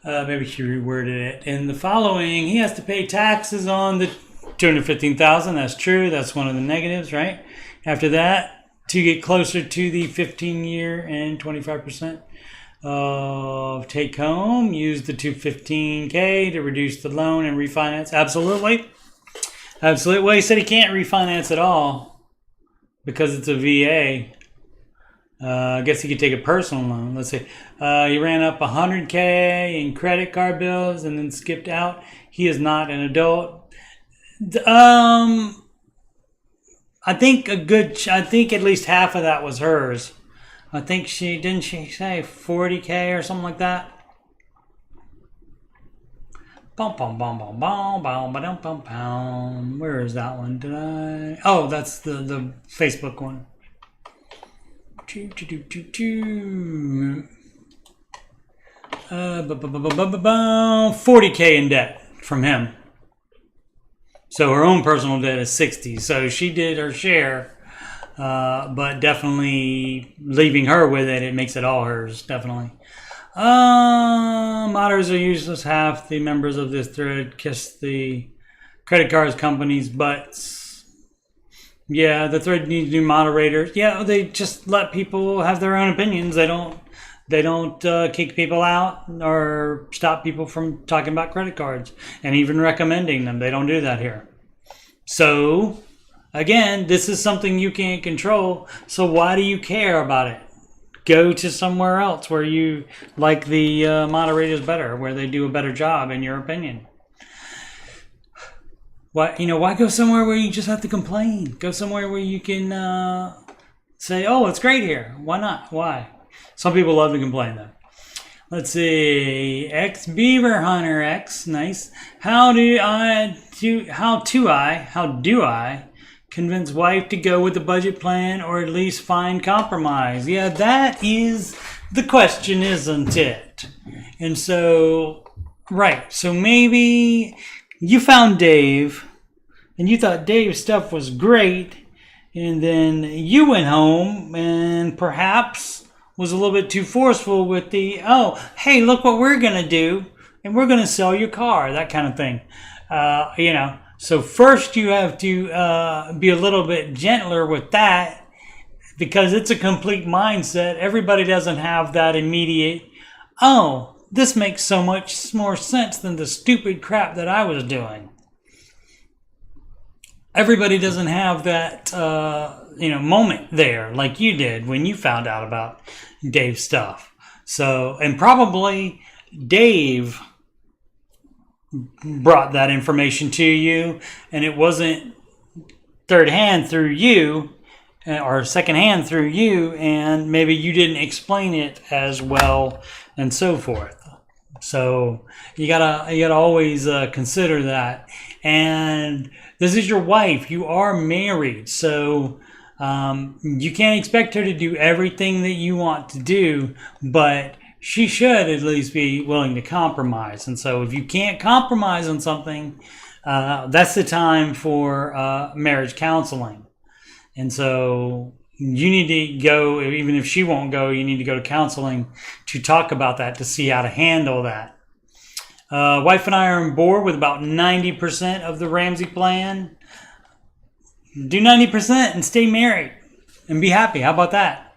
Maybe she reworded it. In the following, he has to pay taxes on the $215,000. That's true. That's one of the negatives, right? After that, to get closer to the 15-year and 25%. Of take home, use the $215K to reduce the loan and refinance. Absolutely. Well, he said he can't refinance at all because it's a VA. I guess he could take a personal loan. Let's see. He ran up $100K in credit card bills and then skipped out. He is not an adult. I think I think at least half of that was hers. I think didn't she say 40K or something like that? Bum, bum, bum, bum, bum, bum, bum, bum, bum. Where is that one? Did I? Oh, that's the Facebook one. 40K in debt from him. So her own personal debt is 60. So she did her share, but definitely leaving her with it, it makes it all hers, definitely. Modders are useless. Half the members of this thread kiss the credit cards companies' butts. Yeah, the thread needs new moderators. Yeah, they just let people have their own opinions. They don't kick people out or stop people from talking about credit cards and even recommending them. They don't do that here. So, again, this is something you can't control. So why do you care about it? Go to somewhere else where you like the moderators better, where they do a better job, in your opinion. Why go somewhere where you just have to complain? Go somewhere where you can say, "Oh, it's great here." Why not? Why? Some people love to complain, though. Let's see. X Beaver Hunter X, nice. How do I convince wife to go with the budget plan, or at least find compromise? Yeah, that is the question, isn't it? And so, right. So maybe you found Dave, and you thought Dave's stuff was great, and then you went home and perhaps was a little bit too forceful with the, oh, hey, look what we're going to do, and we're going to sell your car, that kind of thing. So first you have to be a little bit gentler with that, because it's a complete mindset. Everybody doesn't have that immediate, oh, this makes so much more sense than the stupid crap that I was doing. Everybody doesn't have that, moment there like you did when you found out about Dave's stuff. So, and probably Dave brought that information to you, and it wasn't third hand through you or second hand through you, and maybe you didn't explain it as well, and so forth. So you gotta always consider that. And this is your wife. You are married, so you can't expect her to do everything that you want to do, but she should at least be willing to compromise. And so if you can't compromise on something, that's the time for marriage counseling. And so you need to go, even if she won't go, you need to go to counseling to talk about that, to see how to handle that. Wife and I are on board with about 90% of the Ramsey plan. Do 90% and stay married and be happy. How about that?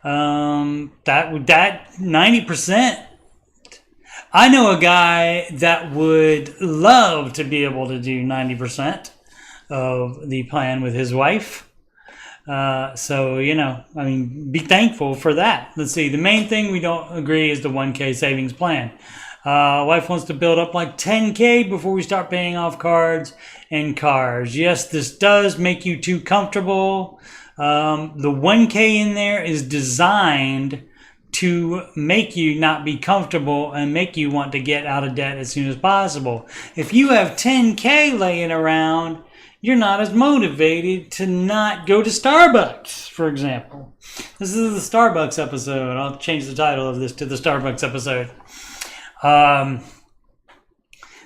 That 90%. I know a guy that would love to be able to do 90% of the plan with his wife. So, be thankful for that. Let's see. The main thing we don't agree is the 1K savings plan. Wife wants to build up like 10K before we start paying off cards and cars. Yes, this does make you too comfortable. The 1K in there is designed to make you not be comfortable and make you want to get out of debt as soon as possible. If you have 10K laying around, you're not as motivated to not go to Starbucks, for example. This is the Starbucks episode. I'll change the title of this to the Starbucks episode.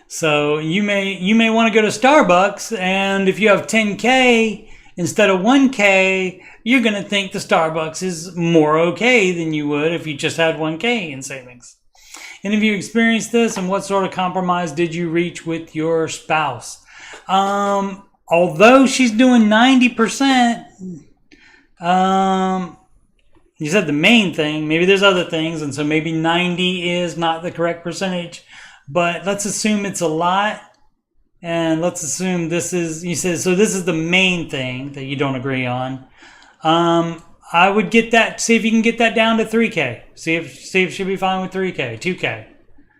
So you may want to go to Starbucks, and if you have 10K instead of 1K, you're going to think the Starbucks is more okay than you would if you just had 1K in savings. And if you experienced this, and what sort of compromise did you reach with your spouse? Although she's doing 90%, you said the main thing, maybe there's other things, and so maybe 90 is not the correct percentage, but let's assume it's a lot, and let's assume this is, you said, so this is the main thing that you don't agree on. I would get that, see if you can get that down to 3K. See if she'll be fine with 3K, 2K,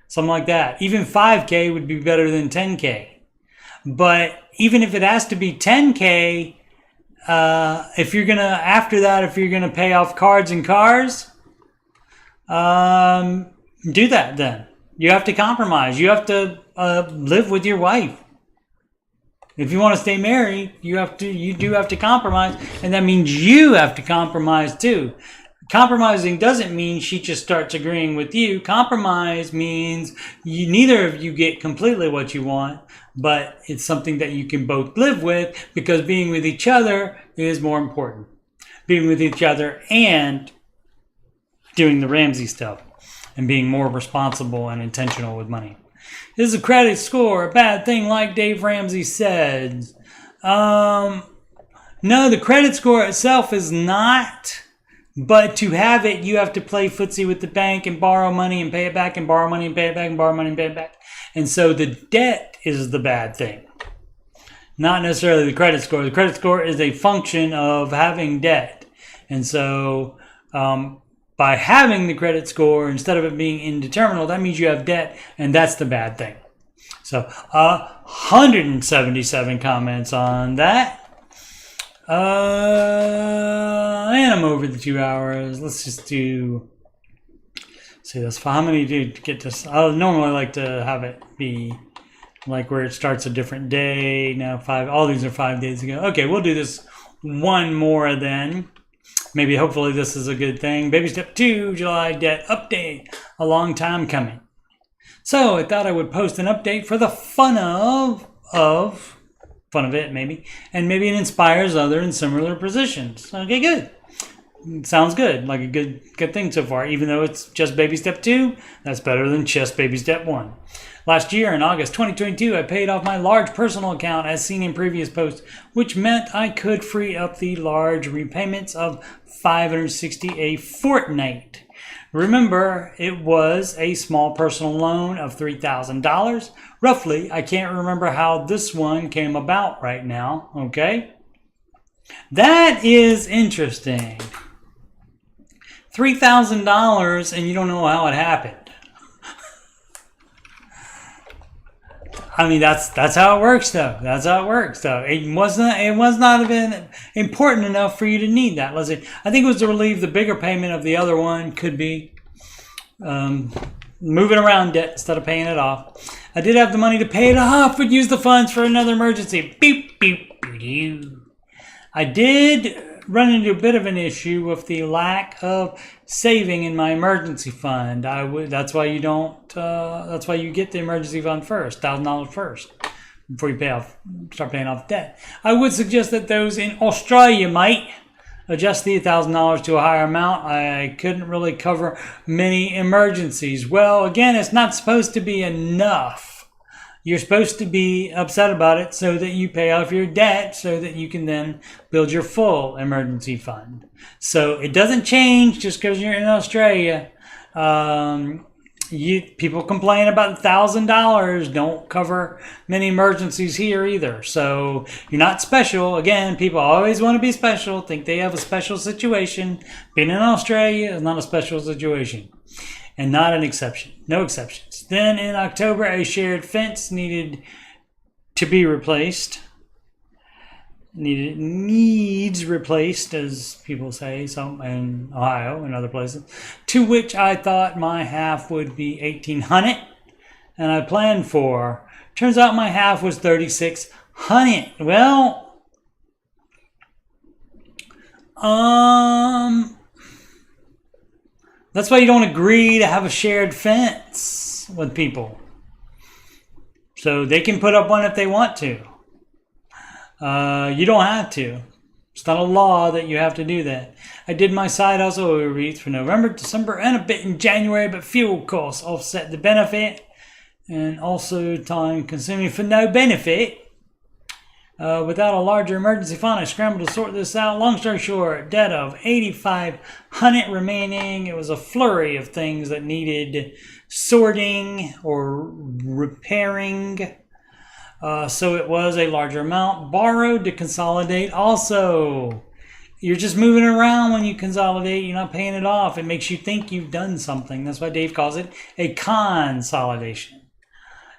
something like that. Even 5K would be better than 10K. But even if it has to be 10K, if you're going to, after that, if you're going to pay off cards and cars, do that then. You have to compromise. You have to live with your wife. If you want to stay married, you do have to compromise, and that means you have to compromise too. Compromising doesn't mean she just starts agreeing with you. Compromise means neither of you get completely what you want, but it's something that you can both live with, because being with each other is more important. Being with each other and doing the Ramsey stuff and being more responsible and intentional with money. Is a credit score a bad thing, like Dave Ramsey said? No, the credit score itself is not. But to have it, you have to play footsie with the bank and borrow money and pay it back and borrow money and pay it back and borrow money and pay it back. And so the debt is the bad thing, not necessarily the credit score. The credit score is a function of having debt. And so by having the credit score, instead of it being indeterminate, that means you have debt, and that's the bad thing. So 177 comments on that. And I'm over the 2 hours. Let's just do, see, that's how many do you get this? I normally like to have it be like where it starts a different day. Now all these are 5 days ago. Okay, we'll do this one more then. Maybe hopefully this is a good thing. Baby step 2, July debt update. A long time coming. So I thought I would post an update for the fun of it maybe, and maybe it inspires other in similar positions. Okay, good. Sounds good, like a good thing so far. Even though it's just baby step 2, that's better than just baby step 1. Last year in August 2022, I paid off my large personal account as seen in previous posts, which meant I could free up the large repayments of $560 a fortnight. Remember, it was a small personal loan of $3,000. Roughly, I can't remember how this one came about right now, okay? That is interesting. $3,000 and you don't know how it happened. I mean, that's how it works, though. That's how it works, though. It was not been important enough for you to need that. Let's see. I think it was to relieve the bigger payment of the other one. Could be moving around debt instead of paying it off. I did have the money to pay it off, but use the funds for another emergency. Beep beep beep. I did run into a bit of an issue with the lack of saving in my emergency fund. That's why you don't. That's why you get the emergency fund first, $1,000 first, before you start paying off debt. I would suggest that those in Australia might adjust the $1,000 to a higher amount. I couldn't really cover many emergencies. Well, again, it's not supposed to be enough. You're supposed to be upset about it so that you pay off your debt so that you can then build your full emergency fund. So it doesn't change just because you're in Australia. People complain about $1,000 don't cover many emergencies here either. So you're not special. Again, people always want to be special, think they have a special situation. Being in Australia is not a special situation. And not an exception. No exceptions. Then in October, a shared fence needed to be replaced. Needs replaced, as people say, some in Ohio and other places. To which I thought my half would be $1,800, and I planned for. Turns out my half was $3,600. Well, that's why you don't agree to have a shared fence with people. So they can put up one if they want to. You don't have to. It's not a law that you have to do that. I did my side hustle overreach for November, December, and a bit in January, but fuel costs offset the benefit. And also time consuming for no benefit. Without a larger emergency fund, I scrambled to sort this out. Long story short, debt of $8,500 remaining. It was a flurry of things that needed sorting or repairing. So it was a larger amount. Borrowed to consolidate also. You're just moving around when you consolidate. You're not paying it off. It makes you think you've done something. That's why Dave calls it a consolidation.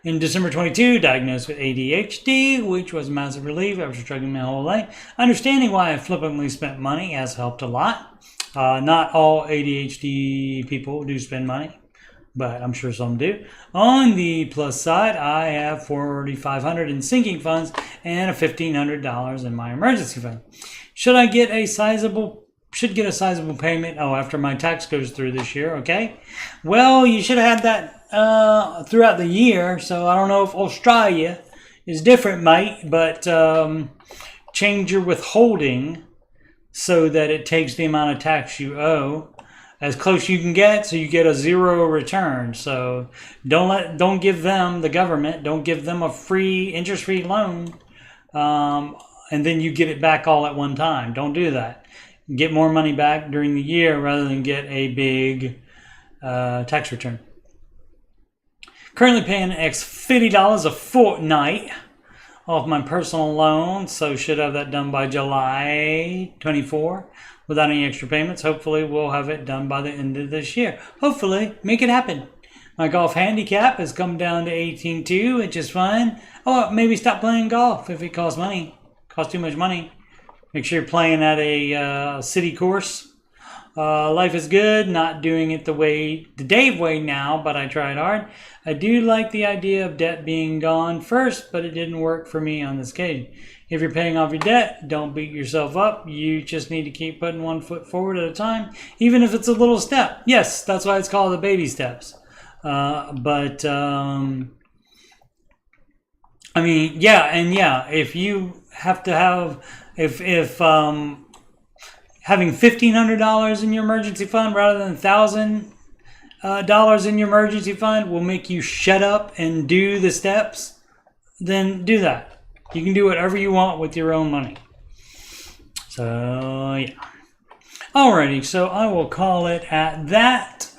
In December 22, diagnosed with ADHD, which was a massive relief after struggling my whole life. Understanding why I flippantly spent money has helped a lot. Not all ADHD people do spend money, but I'm sure some do. On the plus side, I have $4,500 in sinking funds and $1,500 in my emergency fund. Should get a sizable payment after my tax goes through this year, okay? Well, you should have had that throughout the year, so I don't know if Australia is different, mate, but change your withholding so that it takes the amount of tax you owe as close you can get, so you get a zero return. So don't give them, the government, don't give them a free interest-free loan, and then you get it back all at one time. Don't do that. Get more money back during the year rather than get a big tax return. Currently paying $50 a fortnight off my personal loan, so should have that done by July 24 without any extra payments. Hopefully we'll have it done by the end of this year. Hopefully, make it happen. My golf handicap has come down to 18.2, which is fine. Oh, maybe stop playing golf if it costs money. Costs too much money. Make sure you're playing at a city course. Life is good, not doing it the Dave way now, but I tried hard. I do like the idea of debt being gone first, but it didn't work for me on this occasion. If you're paying off your debt, don't beat yourself up. You just need to keep putting one foot forward at a time, even if it's a little step. Yes, that's why it's called the baby steps. I mean, if you have to have, if having $1,500 in your emergency fund rather than $1,000 in your emergency fund will make you shut up and do the steps, then do that. You can do whatever you want with your own money. So, yeah. Alrighty, so I will call it at that.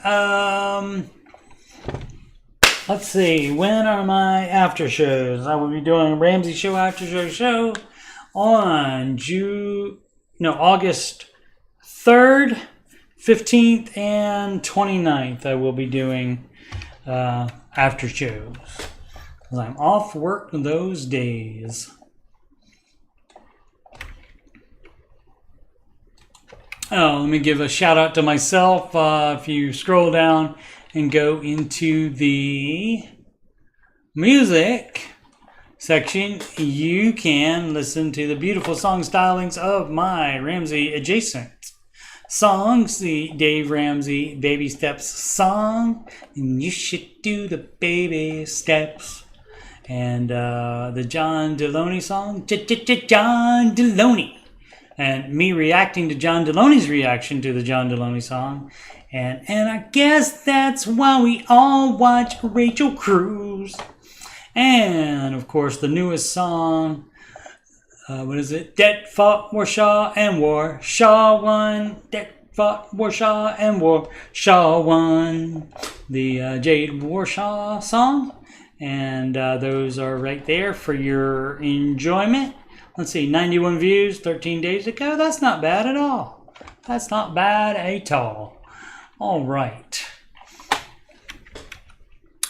Let's see, when are my after shows? I will be doing a Ramsey show after show on August 3rd, 15th, and 29th. I will be doing after shows because I'm off work those days. Oh, let me give a shout out to myself. If you scroll down and go into the music section, you can listen to the beautiful song stylings of my Ramsey adjacent songs, the Dave Ramsey Baby Steps song, and you should do the baby steps, and the John Deloney song, John Deloney, and me reacting to John Deloney's reaction to the John Deloney song, and I guess that's why we all watch Rachel Cruz. And, of course, the newest song, Det fought Warshaw and Warshaw won. Det fought Warshaw and Warshaw won. The Jade Warshaw song. And those are right there for your enjoyment. Let's see, 91 views 13 days ago. That's not bad at all. That's not bad at all. All right.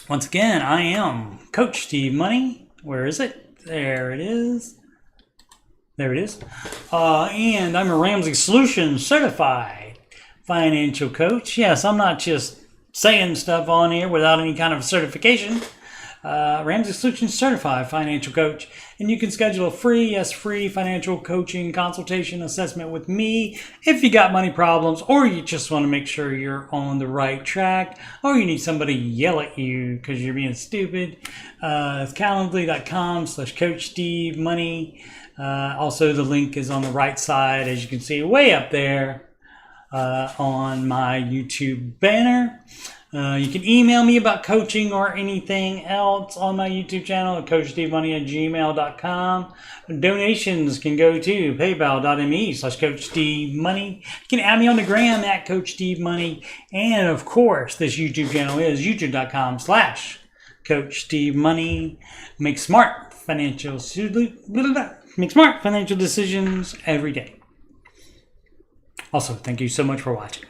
Once again, I am Coach Steve Money. Where is it? There it is. There it is. And I'm a Ramsey Solutions certified financial coach. Yes, I'm not just saying stuff on here without any kind of certification. Ramsey Solutions certified financial coach. And you can schedule a free financial coaching consultation assessment with me if you got money problems, or you just want to make sure you're on the right track, or you need somebody to yell at you because you're being stupid. It's calendly.com/Coach Steve Money. Also, the link is on the right side, as you can see way up there on my YouTube banner. You can email me about coaching or anything else on my YouTube channel at CoachSteveMoney@gmail.com. Donations can go to paypal.me/CoachSteveMoney. You can add me on the gram at Coach Steve Money. And of course, this YouTube channel is youtube.com/Coach Steve Money. Make smart financial decisions every day. Also, thank you so much for watching.